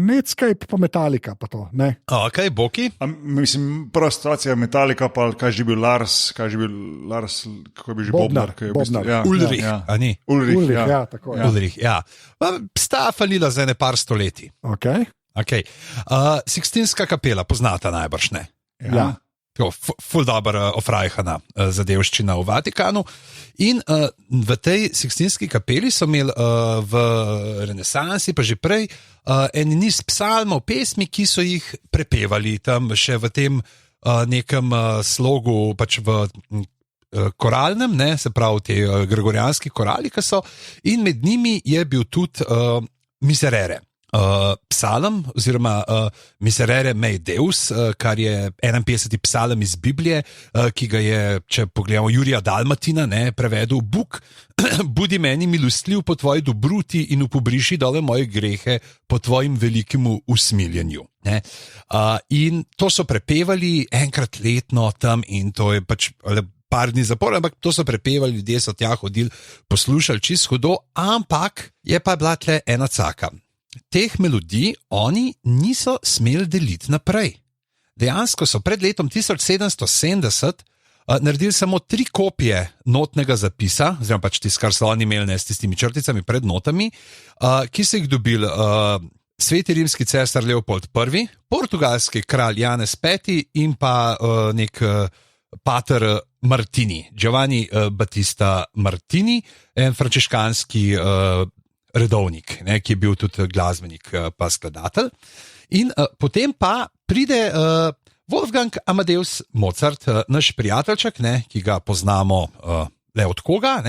Netscape pa Metallica pa to, ne? Ok, Boki? Mislim, prva situacija je Metallica, pa kaj je že bil Lars, kako je bil že Bobnar. Ja, Ulrich, ja. A ni? Ulrich, ja, tako je. Ja. Ulrich, ja. Sta falila za ene par stoletij. Ok. Sixtinska kapela, poznata najbrž, ne? Ja. Ful dobro ofrajhana zadevščina v Vatikanu. In v tej Sixtinski kapeli so imeli v renesansi, pa že prej, en niz psalmov, pesmi, ki so jih prepevali tam še v tem nekem slogu, pač v koralnem, ne, se pravi te gregorijanski korali, ki so, in med njimi je bil tudi Miserere. Psalm, oziroma Miserere mei Deus, kar je 51. psalm iz Biblije, ki ga je, če pogledamo, Jurija Dalmatina prevedel: Bog, budi meni milostljiv po tvoji dobruti in upobriši dole moje grehe po tvojem velikemu usmiljenju. In to so prepevali enkrat letno tam, in to je pač par dni zapora, ampak to so prepevali, ljudje so tja hodili, poslušali čisto hudo, ampak je pa bila tle ena caka. Teh melodij oni niso smeli deliti naprej. Dejansko so pred letom 1770 naredili samo 3 kopije notnega zapisa, oziroma pač tisto, kar so oni imeli s tistimi črticami pred notami, ki so jih dobili sveti rimski cesar Leopold I, portugalski kralj Janez V in pa nek pater Martini, Giovanni Battista Martini, en frančiškanski redovnik, ki je bil tudi glasbenik pa skladatelj. In potem pa pride Wolfgang Amadeus Mozart, naš prijateljček, ki ga poznamo le od koga.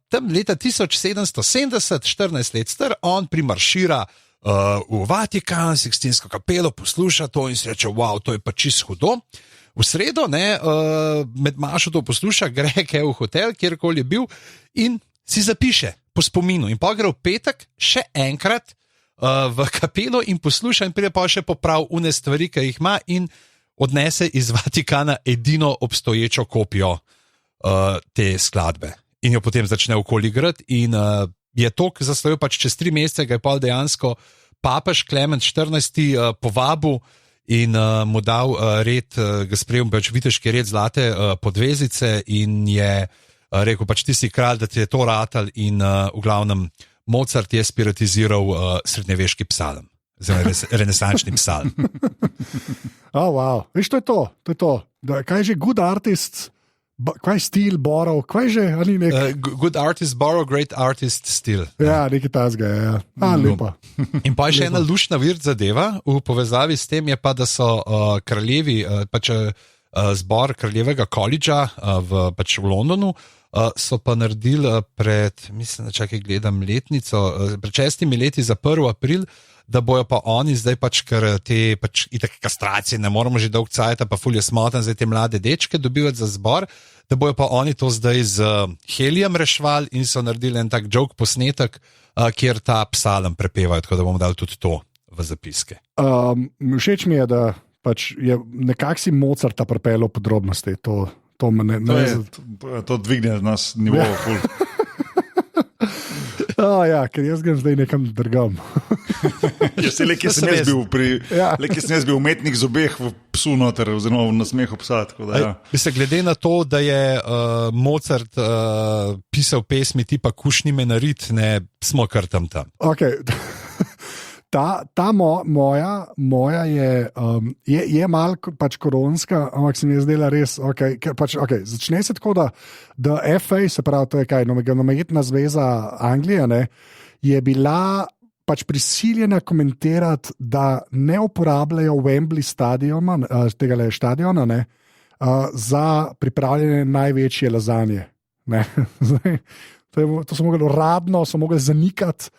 Tam leta 1770, 14 let star, on primaršira v Vatikan, Sixtinsko kapelo, posluša to in se reče: wow, to je pa čisto hudo. V sredo, med mašo to posluša, gre v hotel, kjerkoli je bil, in si zapiše po spominu. In pa gre v petek še enkrat v kapelo in posluša, in pride pa še poprav une stvari, ki jih ima, in odnese iz Vatikana edino obstoječo kopijo te skladbe. In jo potem začne okoli igrati, in je tok zastojil, pač čez 3 mesece ga je pa dejansko papež Klement XIV povabil in mu dal red, ga sprejel pač viteški red zlate podvezice, in je rekel, pač ti si kralj, da ti je to ratal, in v glavnem Mozart je spiritiziral srednjeveški psalm, oziroma renesančni psalm. Wow. Veš, to je to. Kaj je že good artist, kaj je stil, borrow, kaj je že? Good artist borrow, great artist steal. Ja, nekaj tazga, ja. Lepa. In pa je še ena luštna virt zadeva v povezavi s tem, je pa, da so kraljevi, pač zbor kraljevega koledža pač v Londonu, so pa naredili mislim, da čakaj gledam letnico, pred 6 leti za 1. april, da bojo pa oni zdaj pač, ker te pač itak kastracije ne moramo že dolg cajta, pa ful je smotan zdaj te mlade dečke dobivati za zbor, da bojo pa oni to zdaj z helijem rešvali, in so naredili en tak joke posnetek, kjer ta psalm prepevajo, tako da bomo dali tudi to v zapiske. Všeč mi je, da pač je nekak si Mozarta pripeljal podrobnosti, to dvigne nas nivovo ful. Ja, ker jaz grem zdaj nekam drugam. Lekaj sem jaz bil umetnik z obeh v psu noter, oziroma v nasmehu psa. Glede na to, da je Mozart pisal pesmi tipa Kušni me narit, ne smo kar tam. Okay. moja je malo pač koronska, ampak se mi je zdela res. Začne se tako, da FA, se pravi, to je kaj, nogometna zveza Anglije, ne, je bila pač prisiljena komentirati, da ne uporabljajo Wembley stadiona, ne, za pripravljanje največje lazanje. Ne. To so mogli uradno zanikati,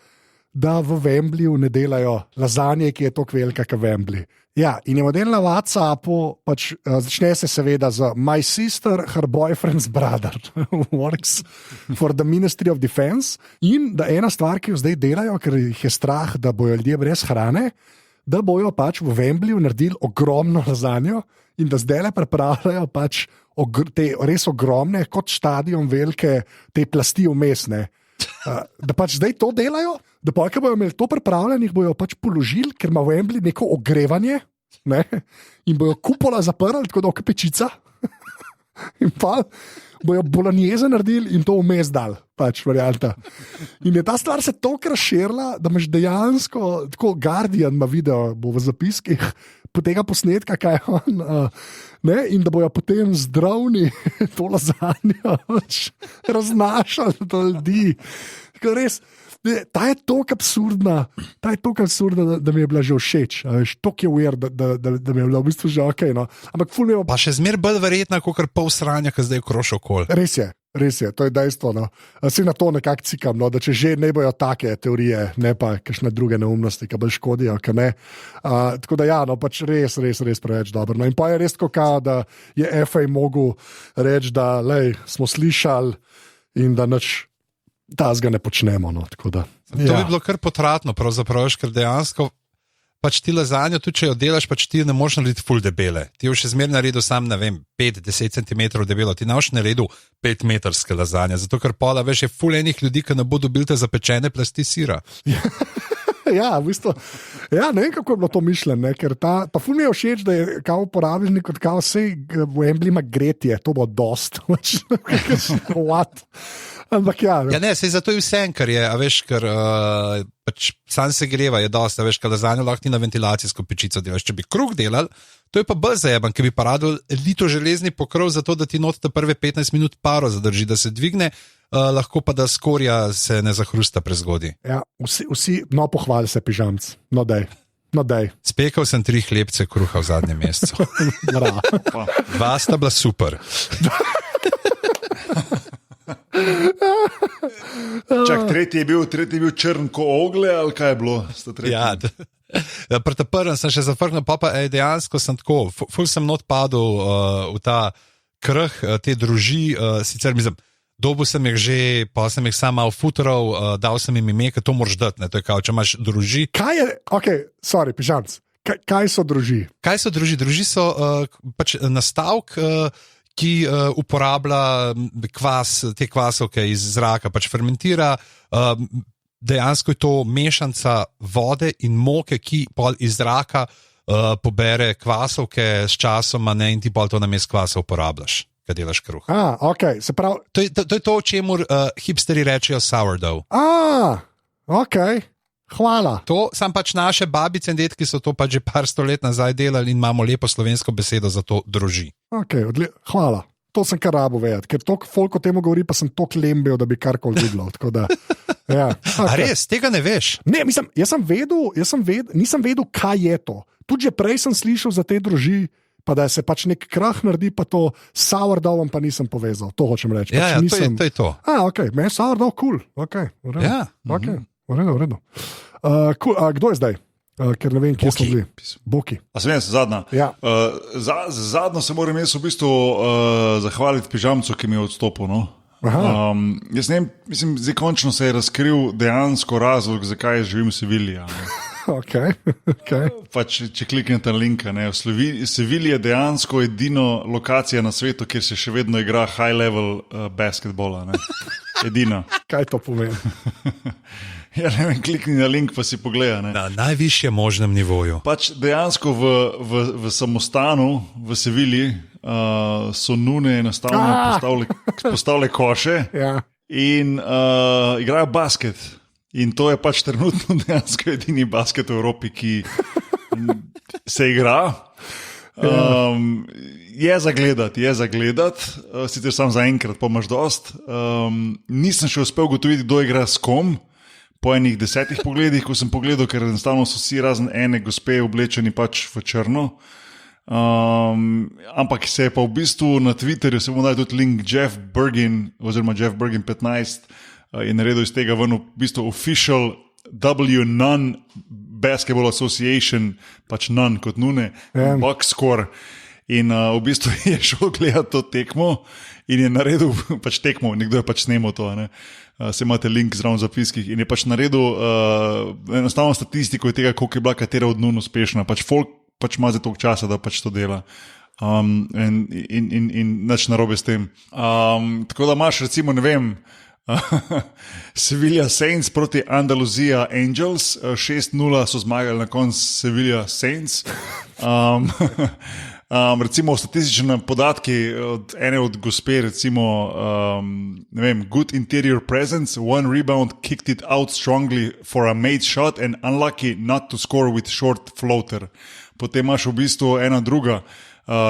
da v Wembleyju ne delajo lazanje, ki je tako velika kot Wembley. Ja, in je model na WhatsAppu, pač, začne se seveda z My sister, her boyfriend's brother works for the Ministry of Defence, in da ena stvar, ki jo zdaj delajo, ker jih je strah, da bojo ljudje brez hrane, da bojo pač v Wembleyju naredili ogromno lazanjo in da zdaj le pripravljajo pač te res ogromne, kot stadion velike, te plasti vmesne. Da pač zdaj to delajo, da pa, ko bojo imeli to pripravljeno, jih bojo pač položili, ker ima v Wembley neko ogrevanje, ne? In bojo kupola zaprli, tako da je pečica. In pa bojo bolognese naredili in to vmes dal, pač varianta. In je ta stvar se toliko razširila, da imaš dejansko, tako Guardian ima video, bo v zapiskih po tega posnetka, kaj je on, in da bojo potem zdravni to lazanjo raznašali do ljudi. Tako res, ta je toliko absurdna, da mi je bila že všeč. Toliko je weird, da mi je bila v bistvu že ok. No. Ampak ful mi je... Pa še zmer bolj verjetna, kot pol sranja, ki zdaj kroši okol. Res je, to je dejstvo. No. Si na to nekako cikam, no, da če že ne bojo take teorije, ne pa kakšne druge neumnosti, ki bolj škodijo. Tako da ja, no, pač res preveč dobro. No, in pa je res tako, da je FA mogel reči, da lej, smo slišali in da nič tazga ne počnemo. No, to bi bilo kar potratno, pravzaprav, ker dejansko pač ti lazanjo, tudi če jo delaš, pač ti ne moreš narediti ful debele. Ti jo še zmeraj naredil sam, ne vem, 5-10 cm debelo, ti ne boš naredil 5-metrske lazanje, zato ker pola, veš, je ful enih ljudi, ki ne bodo dobili zapečene plasti sira. Ja, v bistvu, ja, ne vem, kako je bilo to mišljeno, ker pa ful mi je všeč, da je kao uporabnik, kot kao vse v Wembley ima gretje, to bo dost. What? Ampak ja, ja, ne, sej zato je vse, kar je, a veš, ker pač sam se greva, je dosti, a veš, ker lazanjo lahko ti na ventilacijsko pečico delaš. Če bi kruh delal, to je pa bolj zajeban, ker bi pa radil lito železni pokrov za to, da ti not prve 15 minut paro zadrži, da se dvigne, lahko pa da skorja se ne zahrusta prezgodi. Ja, vsi, no pohvali se pižamc, no dej. Spekal sem 3 hlebce kruha v zadnjem mesecu. 2 sta bila super. Čak, tretji je bil črn ko ogle, ali kaj je bilo? Ja, pri ta prvem sem še zafrknil, pa dejansko sem tako, ful sem not padel v ta krh te druži, sicer mislim, dobil sem jih že, pa sem jih sam malo futrov, dal sem jim ime, ker to moraš dati, ne, to je kao, če imaš druži. Kaj je, sorry, pižamc, kaj so druži? Kaj so druži? Druži so pač nastavk, ki uporablja te kvasovke iz zraka, pač fermentira, dejansko je to mešanca vode in moke, ki pol iz zraka pobere kvasovke s časoma, ne, in ti pol to namesto kvasa uporabljaš, kad delaš kruh. Ok, se pravi... To je to, o čemur hipsteri rečejo sourdough. Ok, hvala. To sam pač naše babice in detki so to pač že par stolet nazaj delali in imamo lepo slovensko besedo za to druži. Ok, hvala. To sem kar rabo vedeti, ker toliko folk o temu govori, pa sem toliko lembil, da bi karkoli videl. Ja, okay. A res, tega ne veš? Ne, mislim, nisem vedel, kaj je to. Tudi že prej sem slišal za te druži, pa da se pač nek krah naredi, pa to s sourdoughom pa nisem povezal. To hočem reči. Ja, pač to je to. Ok, meni je sourdough cool. Ok, v redu. Ja. Ok, v redu. Cool. Kdo je zdaj? Ker ne vem, kje smo bili. Boki. A sem jaz zadnja? Ja. Zadnjo se moram jaz v bistvu zahvaliti pižamcu, ki mi je odstopil. No? Jaz ne vem, mislim, zdaj končno se je razkril dejansko razlog, zakaj živim v Sevilji. Okay. Pač, če kliknete na link, Sevilja je dejansko edina lokacija na svetu, kjer se še vedno igra high level basketbola. Edina. Kaj to pomeni? Ja, ne vem, klikni na link, pa si pogleda. Na najvišjem možnem nivoju. Pač dejansko v samostanu v Sevilji so nune enostavno postavile koše ja. in igrajo basket. In to je pač trenutno dejansko edini basket v Evropi, ki se igra. Je za gledati, sicer sam zaenkrat, pa imaš dost. Nisem še uspel ugotoviti, kdo igra s kom. Po enih 10 pogledih, ko sem pogledal, ker enostavno so vsi razen ene gospe oblečeni pač v črno. Ampak se je pa v bistvu na Twitterju, se bomo dali tudi link, Jeff Bergin, oziroma Jeff Bergin 15, je naredil iz tega ven v bistvu official WNUN Basketball Association, pač NUN kot nune, box score. In v bistvu je šel gledati to tekmo in je naredil pač tekmo, nekdo je pač snemal to, ne? Se imate link zraven v zapiskih in je pač naredil enostavno statistiko tega, koliko je bila katera od nun uspešna. Pač folk pač ima za toliko časa, da pač to dela. In nič narobe s tem. Tako da imaš recimo, ne vem, Sevilla Saints proti Andaluzija Angels, 6-0 so zmagali na koncu Sevilla Saints. Recimo statistične podatki od ene od gospe, recimo, ne vem, good interior presence, one rebound, kicked it out strongly for a made shot and unlucky not to score with short floater. Potem imaš v bistvu ena druga,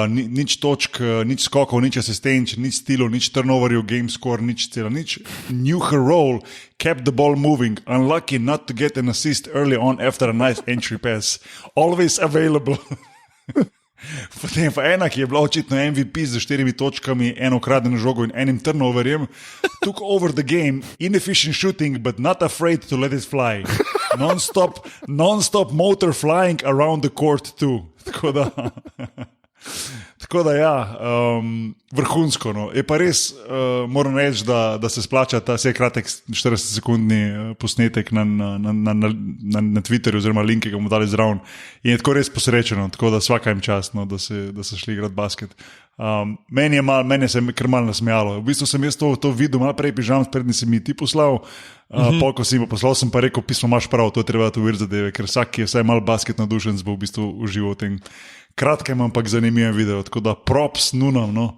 nič točk, nič skokov, nič asistenč, nič stilov, nič turnoverjev, game score, nič celo, nič. Knew her role, kept the ball moving, unlucky not to get an assist early on after a nice entry pass. Always available. Potem pa ena, ki je bila očitno MVP z 4 točkami, eno ukradeno žogo in enim turnoverjem, took over the game, inefficient shooting, but not afraid to let it fly. Non-stop motor flying around the court too. Tako da ja, vrhunsko. No. Je pa res, moram reči, da se splača ta vse kratek 40-sekundni posnetek na Twitterju, oziroma link, ki ga bomo dali zraven. In je tako res posrečeno, tako da svaka jim čast, no, da so šli igrati basket. Meni se je kar malo nasmejalo. V bistvu sem jaz to videl, malo prej pižam, prednji si mi ti poslal, polko si mi poslal, sem pa rekel, pismo imaš prav, to je treba to vir zadeve, ker vsak, ki je vsaj malo basket nadušen, bo v bistvu užival v tem. Kratkem, ampak zanimiv video, tako da props nunam, no.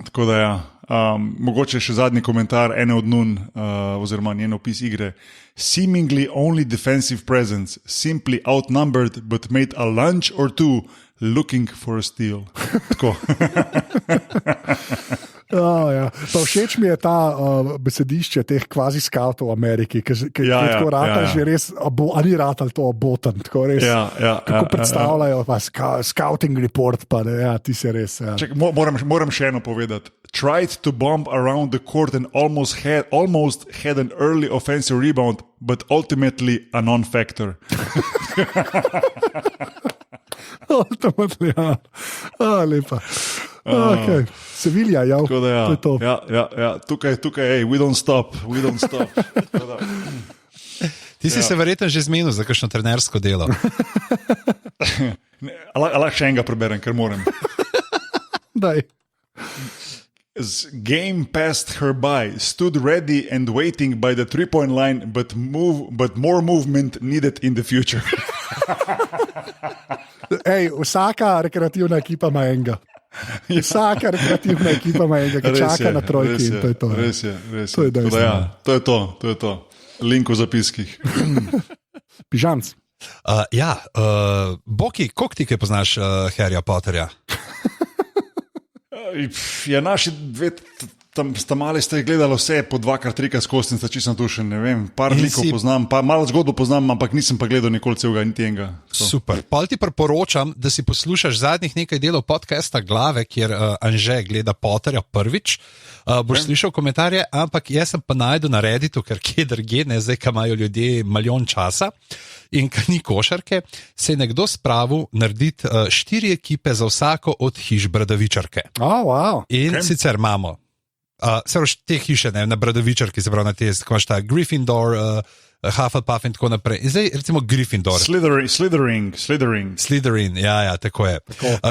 Tako da ja, mogoče še zadnji komentar ene od nun, oziroma njen opis igre. Seemingly only defensive presence, simply outnumbered, but made a lunge or two looking for a steal. Tako. Ja. Všeč mi je ta besedišče teh kvazi skautov v Ameriki, ki tako rata že res, ali rata to oboten, tako res, kako predstavljajo scouting report, pa ne, ti se res. Ja. Ček, moram še eno povedati. Tried to bomb around the court and almost had an early offensive rebound, but ultimately a non-factor. Ultimately, ja. Lepa. Okay. Sevilla, ja. Tako da ja. To je to. Ja. Tukaj, hey, we don't stop. Ti si se verjetno že zmenil za kakšno trenersko delo. Lahko še enega preberem, ker moram. Daj. Game passed her by, stood ready and waiting by the 3-point line, but more movement needed in the future. Vsaka rekreativna ekipa ima enega. Vsaka rekreativna ekipa ima enega, ki čaka na trojki. In to je to. Res je. To je to. Link v zapiskih. Pižamc. Boki, koliko ti kaj poznaš Harryja Potterja? Ja, naši dve tam mali ste gledali vse po 2x3 skozi, čisto tušen, ne vem, par likov poznam, malo zgodbo poznam, ampak nisem pa gledal nikoli celega niti enega. Super. Pa ti priporočam, da si poslušaš zadnjih nekaj delov podcasta Glave, kjer Anže gleda Potterja prvič. Boš slišal komentarje, ampak jaz sem pa najdel na Redditu, ker kje drugje, ne zdaj, ko imajo ljudje milijon časa in ko ni košarke, se je nekdo spravil narediti 4 ekipe za vsako od hiš Bradavičarke. Wow. In sicer imamo te hiše, ne, na Bradavičarki, se pravi na te, ko imaš ta Gryffindor, Hufflepuff in tako naprej. In zdaj recimo Gryffindor. Slytherin, ja, tako je.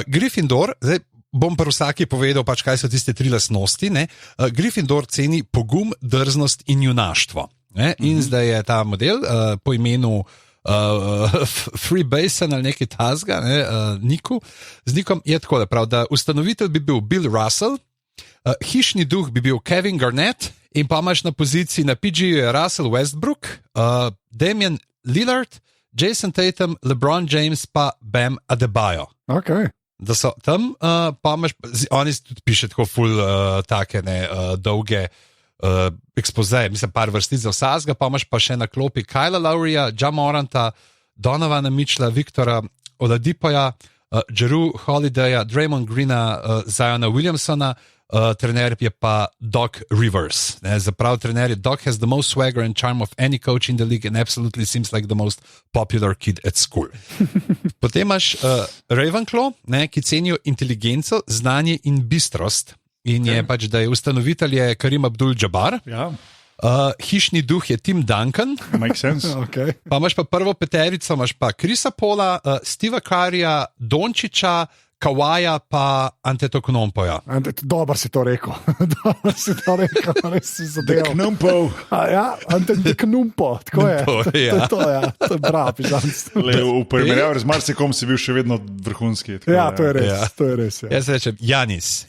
Gryffindor, zdaj bom pa vsaki povedal, pač kaj so tiste 3 lastnosti. Ne? Gryffindor ceni pogum, drznost in junaštvo. Ne? In zdaj je ta model po imenu Freemason ali nekaj tazga, ne? Z nikom je tako, da ustanovitelj bi bil Bill Russell, hišni duh bi bil Kevin Garnett In pa imaš na poziciji na PG Russell Westbrook, Damian Lillard, Jason Tatum, LeBron James pa Bam Adebayo. Okay. Da so tam, pa imaš, oni tudi piše tako ful take dolge ekspozeje, mislim par vrstic za vsazga, pa imaš pa še na klopi Kyla Lowryja, Ja Moranta, Donovana Mitchella, Viktora Oladipoja, Jrue Holidaya, Draymond Greena, Ziona Williamsona, trener je pa Doc Rivers. Zaprav trener je Doc has the most swagger and charm of any coach in the league and absolutely seems like the most popular kid at school. Potem imaš Ravenclaw, ki cenijo inteligenco, znanje in bistrost. In je pač, da je ustanovitelj je Karim Abdul-Jabbar. Ja. Hišni duh je Tim Duncan. Makes sense. Okay. Pa imaš pa prvo peterico, imaš pa Chrisa Paula, Steva Curryja, Dončića, Kawaja pa Antetokounmpoja. Dobro si to rekel. Dobro si to rekel, res si zadeval. Knumpov. Ja, Antetokounmpo, tako je. To je prav, pižamstvo. V primerjavi z marsikom si bil še vedno vrhunski. Ja, to je res. To je res, ja. Jaz rečem Janis.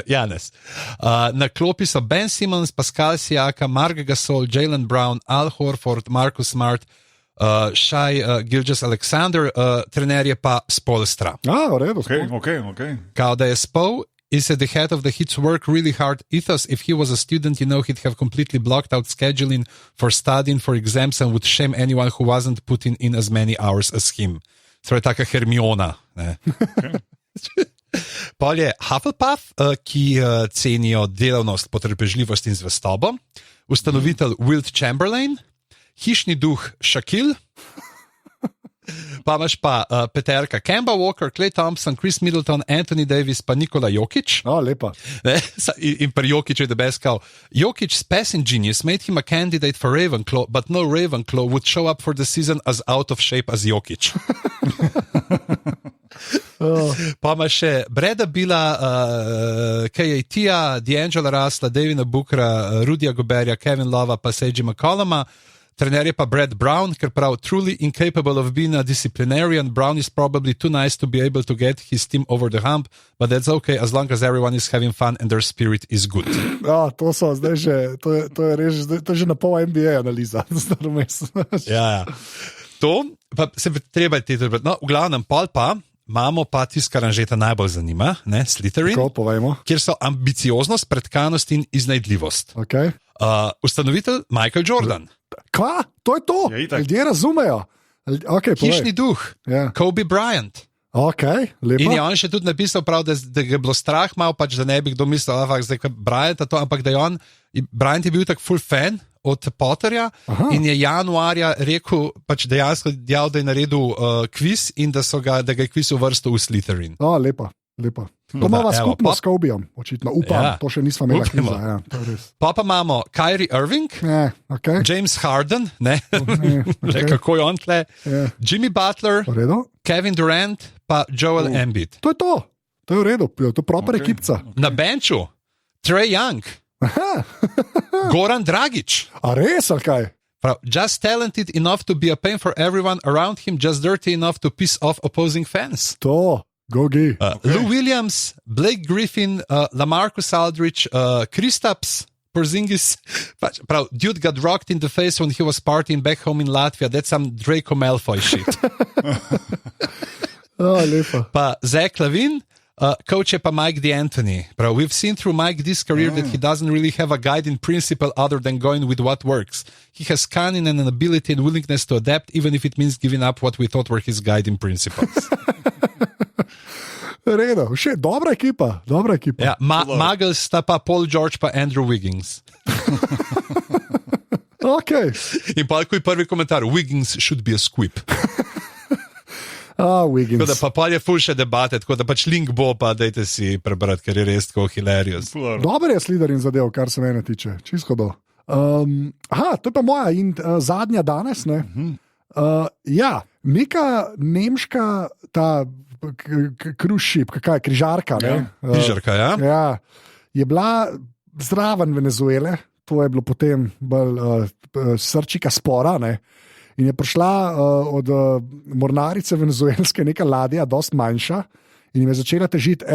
Janis. Na klopi so Ben Simmons, Pascal Siakam, Marc Gasol, Jaylen Brown, Al Horford, Marcus Smart, Shai Gilgeous-Alexander, trener je pa Spoelstra. V redu. Okay. Kao da je Spo is at the head of the Heat's work really hard ethos. If he was a student, he'd have completely blocked out scheduling for studying for exams and would shame anyone who wasn't putting in as many hours as him. To je taka Hermiona. Pol je Hufflepuff, ki cenijo delavnost, potrpežljivost in zvestobo. Ustanovitelj Wilt Chamberlain, hišni duh Shaquille, pa imaš pa peterka Kemba Walker, Klay Thompson, Chris Middleton, Anthony Davis, pa Nikola Jokic. Lepa. In pri Jokicu je debeskal. Jokic's passing genius made him a candidate for Ravenclaw, but no Ravenclaw would show up for the season as out of shape as Jokic. Pa imaš še Breda Billa, KAT-a, D'Angelo Russella, Davina Bookera, Rudyja Goberja, Kevin Lova, pa Seiji McColluma. Trener je pa Brad Brown, ker prav truly incapable of being a disciplinarian. Brown is probably too nice to be able to get his team over the hump, but that's okay as long as everyone is having fun and their spirit is good. To so zdaj že, to je res, to je že na pol NBA analiza. Ja. To pa se treba ti tudi, no, v glavnem pol pa imamo pa tisto, kar Anžeta najbolj zanima, Slytherin, kjer so ambicioznost, pretkanost in iznajdljivost. Okay. Ustanovitelj Michael Jordan. Kva? To je to. Ljudje razumejo. Okay, hišni duh, Kobe Bryant. Okay, in je on še tudi napisal, prav, da ga je bilo strah malo, pač, da ne bi kdo mislil, zdaj je Bryant, ampak da je on, Bryant je bil tak full fan od Potterja. Aha. In je januarja rekel, pač dejansko dejal, da je naredil kviz in da ga je kviz uvrstil v Slytherin. Lepa. To imamo skupno s Kobejem, očitno. Upam, to še nismo imeli kviza. Pa imamo Kyrie Irving, okay. James Harden, kako je on tle, Jimmy Butler, Kevin Durant, pa Joel Embiid. To je v redu, to je proper ekipca. Na benču Trae Young, Goran Dragic. A res, ali kaj? Just talented enough to be a pain for everyone around him, just dirty enough to piss off opposing fans. Gogi. Lou Williams, Blake Griffin, LaMarcus Aldridge, Kristaps Porzingis. Prav, dude got rocked in the face when he was partying back home in Latvia. That's some Draco Malfoy shit. Lepa. Pa Zach Lavin, coach je pa Mike D'Antoni. Prav, we've seen through Mike this career that he doesn't really have a guiding principle other than going with what works. He has cunning and an ability and willingness to adapt, even if it means giving up what we thought were his guiding principles. Redo, še dobra ekipa. Ja, Muggles sta pa Paul George pa Andrew Wiggins. Okay. In pa je prvi komentar, Wiggins should be a squib. Wiggins. Tako da pa je ful še debate, tako da pač link bo, pa dajte si prebrati, ker je res tako hilarious. Dober je Slytherin zadev, kar se mene tiče, čisto do. To je pa moja in zadnja danes, ne? Neka nemška ta cruise ship, kaj, križarka, ne? Križarka, ja. Ja, je bila zraven Venezuele, to je bilo potem bolj srčika spora, ne? In je prišla od mornarice venezuelske neka ladja, dost manjša, in jim je začela težiti,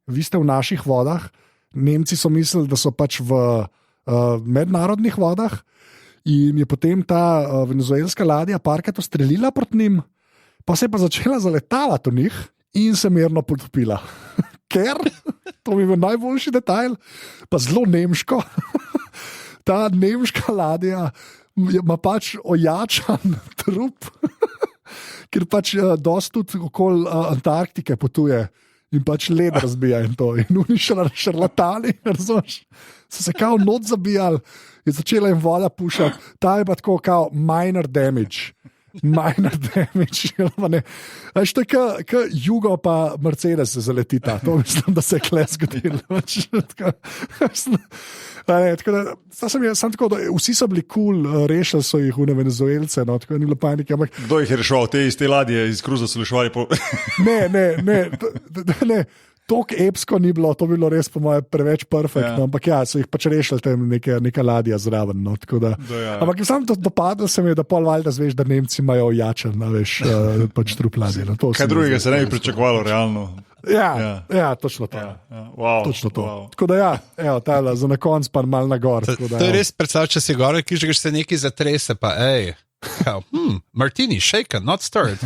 vi ste v naših vodah, Nemci so mislili, da so pač v mednarodnih vodah in je potem ta venezuelska ladja parkrat ustrelila proti njim, pa se je pa začela zaletavati v njih in se mirno potopila. Ker, to mi je bil najboljši detajl, pa zelo nemško, ta nemška ladja ima pač ojačan trup, ker pač dosti tudi okoli Antarktike potuje in pač led razbija in to. In oni šarlatani, razumeš, so se kao not zabijali, je začela jim voda pušati, ta je pa tako kao minor damage. Minor damage. Veš, to je kot Jugo pa Mercedes se zaletita. To mislim, da se je kle zgodilo. Vsi so bili cool, rešili so jih v Venezuelce, no, tako ni bilo panike. Kdo jih je reševal? Te iz te ladje, iz kruza so reševali? Ne. Tok epsko ni bilo, to bi bilo res po moje preveč perfektno, ampak ja, so jih pač rešili tam neka ladja zraven. No, ampak sam to dopadlo se mi je, da pol valjda zveš, da Nemci imajo ojačen, veš, pač trup ladje. No, kaj drugega se ne bi pričakovalo, realno. Ja, točno to. Wow, točno to. Wow. Tako da ja, evo, tale, za na konc pa mal na gor. To je res predstavljaš, če si gore, ki že se nekaj zatrese, pa martini, shaken, not stirred.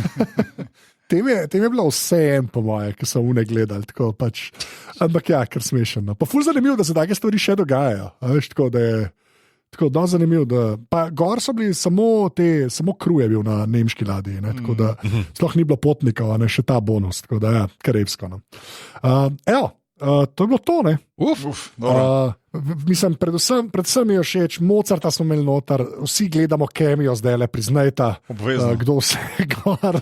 Tem je bilo vse en, po moje, ki so une gledali. Pač, ampak ja, ker smešno. Pa ful zanimivo, da se take stvari še dogajajo. Veš, tako da je tako zanimivo. Pa gor so bili samo kruje bil na nemški ladji. Tako da sploh ni bilo potnikov, ne še ta bonus. Tako da ja, karevsko. No. To je bilo to, ne? Mislim, predvsem mi je všeč, Mozarta smo imeli noter, vsi gledamo Kemijo zdaj, priznajta, kdo vse je gor.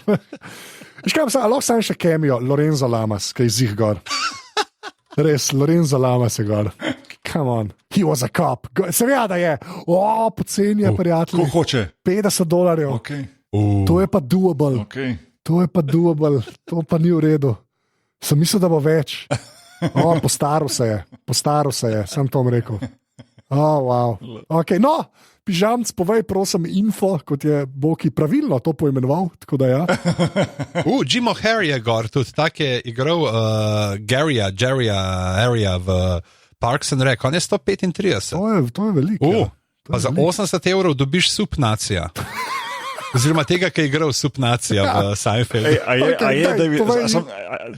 Lahko sam še Kemijo, Lorenzo Lamas, ki je zih gor. Res, Lorenzo Lamas je gor. Come on, he was a cop. Seveda je, poceni je, prijatelj. Ko hoče? $50. Okay. To je pa doable. Okay. To je pa doable, to pa ni v redu. Sem mislil, da bo več. Postaral se je, sem to rekel. Wow. Okay, no, pižamc, povej, prosim, info, kot je Boki pravilno to poimenoval. Tako da ja. Jim O'Harry je gor, tudi tak je igral Jerryja Harryja v Parks and Rec, on je 135. To je veliko. Pa za €80 dobiš Supnacija. Oziroma tega, ki je igral Supnacija v Seinfeldu.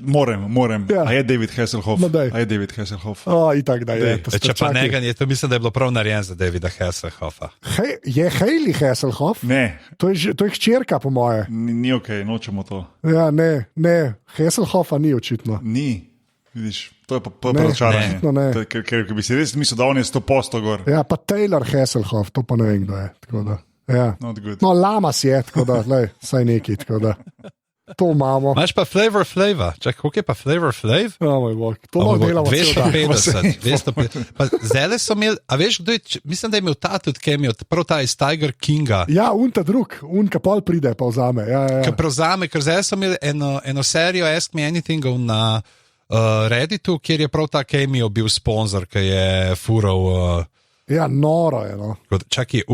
Moram. Ja. A je David Hasselhoff? No, a je David Hasselhoff? Itak da je. Če pa njega je, to mislim, da je bilo prav narejen za Davida Hasselhoffa. Je Hailey Hasselhoff? Ne. To je hčerka, po moje. Ni ok, nočemo to. Ja, ne. Hasselhoffa ni očitno. Ni. Vidiš, to je pa razočaranje. Ker bi si res mislil, da on je 100% gor. Ja, pa Taylor Hasselhoff, to pa ne vem, kdo je. Tako da. Ja. No, Lamas je, tako da, saj neki, tako da. To imamo. Imaš pa Flavor Flav. Čakaj, koliko je pa Flavor Flav? Moj bog, to lahko delamo. 250. Zdaj so imeli, a veš, kdo je, mislim, da je imel ta tudi Kemijo, prav ta iz Tiger Kinga. Ja, unta drug, ka pol pride pa vzame. Ja. Ka prevzame, ker zdaj so imeli eno serijo Ask Me Anything na Redditu, kjer je prav ta Kemijo bil sponsor, ki je fural... Ja, noro je, no. Čakaj,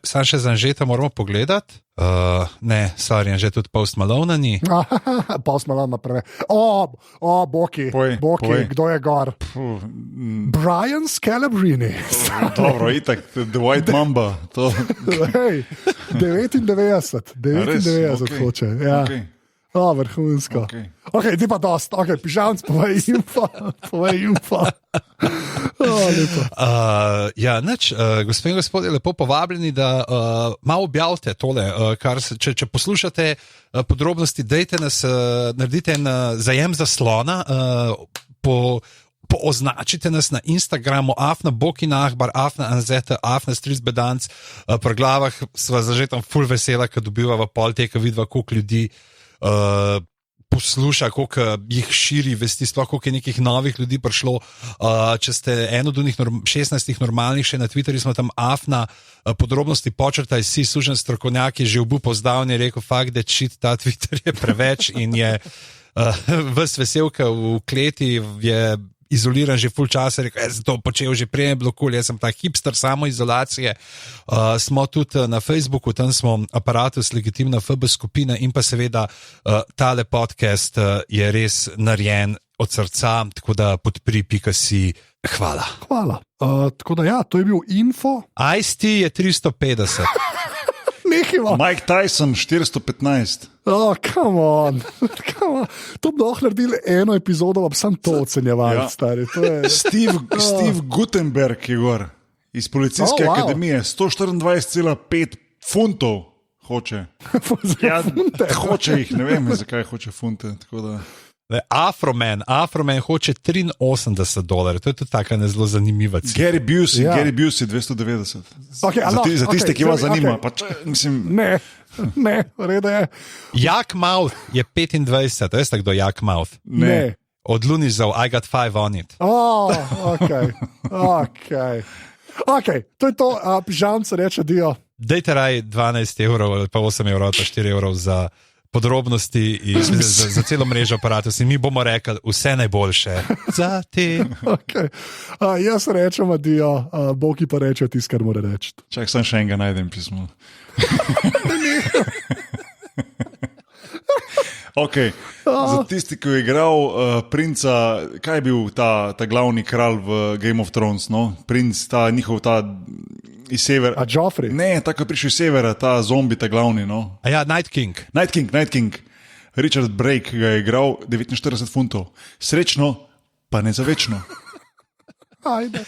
sam še za Anžeta moramo pogledati. Ne, sorry, Anžet tudi Post Malone ni. Post Malone ima prve. Boki, kdo je gor? Brian Scalabrine. Dobro, itak, The White Mamba. Hej, 99 hoče, ja. Okay. Vrhunsko. Ok, ti pa dost. Ok, pižamc, povej info. Ja, nič, gospe in gospodje, lepo povabljeni, da malo objavite tole, kar se, če poslušate podrobnosti, dajte nas, naredite en zajem zaslona, označite nas na Instagramu, afna Bokinahbar, afna Anzeta, afna Strizbedanc, pri glavah sva zažetam ful vesela, kad dobivava pol teka, vidva koliko ljudi posluša, koliko jih širi vesti, sploh koliko je nekih novih ljudi prišlo. Če ste eno od unih 16 normalnih še na Twitterju, smo tam afna, podrobnosti počrtaj, si sužen strokovnjak je že obupo zdavnje rekel, fakt, da shit, ta Twitter je preveč in je ves veselka v kleti, je izoliran že ful časa, rekel, jaz sem to počel že prej, je bilo cool, jaz sem ta hipster samoizolacije. Smo tudi na Facebooku, tam smo Aparatus, legitimna FB skupina in pa seveda tale podcast je res narejen od srca, tako da podpri.si. Hvala. Hvala. Tako da ja, to je bil info. Ice-T je 350. Nehimo. Mike Tyson 415. Come on. To bi lahko naredili eno epizodo, pa bi sam to ocenjeval, Ja. stari. To je... Steve Gutenberg je gor iz Policijske wow. akademije, 124,5 funtov hoče. Ja, hoče jih, ne vem, zakaj hoče funte. tako da. Afroman hoče $83, to je tudi taka ne zelo zanimiva cifra. Gary Busey, Ja. Gary Busey 290. Okay, Za tiste, ki vas zanima. Okay. Pač, mislim, Ne, reda je. Jack Mouth je 25, veste kdo je Jack Mouth? Ne. Od Lunizov, I got 5 on it. Ok, to je to, pižamce reče dio. Dajte raj €12 ali pa €8 ali pa €4 za podrobnosti in za celo mrežo aparatov. In mi bomo rekli vse najboljše za te. Okay. Jaz rečem adijo, Boki pa reče tisto, kar mora reči. čak sem še enega najdem pismo. Okay. Za tisti, ki je igral princa, kaj je bil ta glavni kralj v Game of Thrones, no? Princ, ta njihov ta iz severa. Joffrey? Ne, tako je prišel iz severa, ta zombi, ta glavni. No? A ja, Night King. Night King. Richard Brake ga je igral 49 funtov. Srečno, pa ne za večno. Ajde.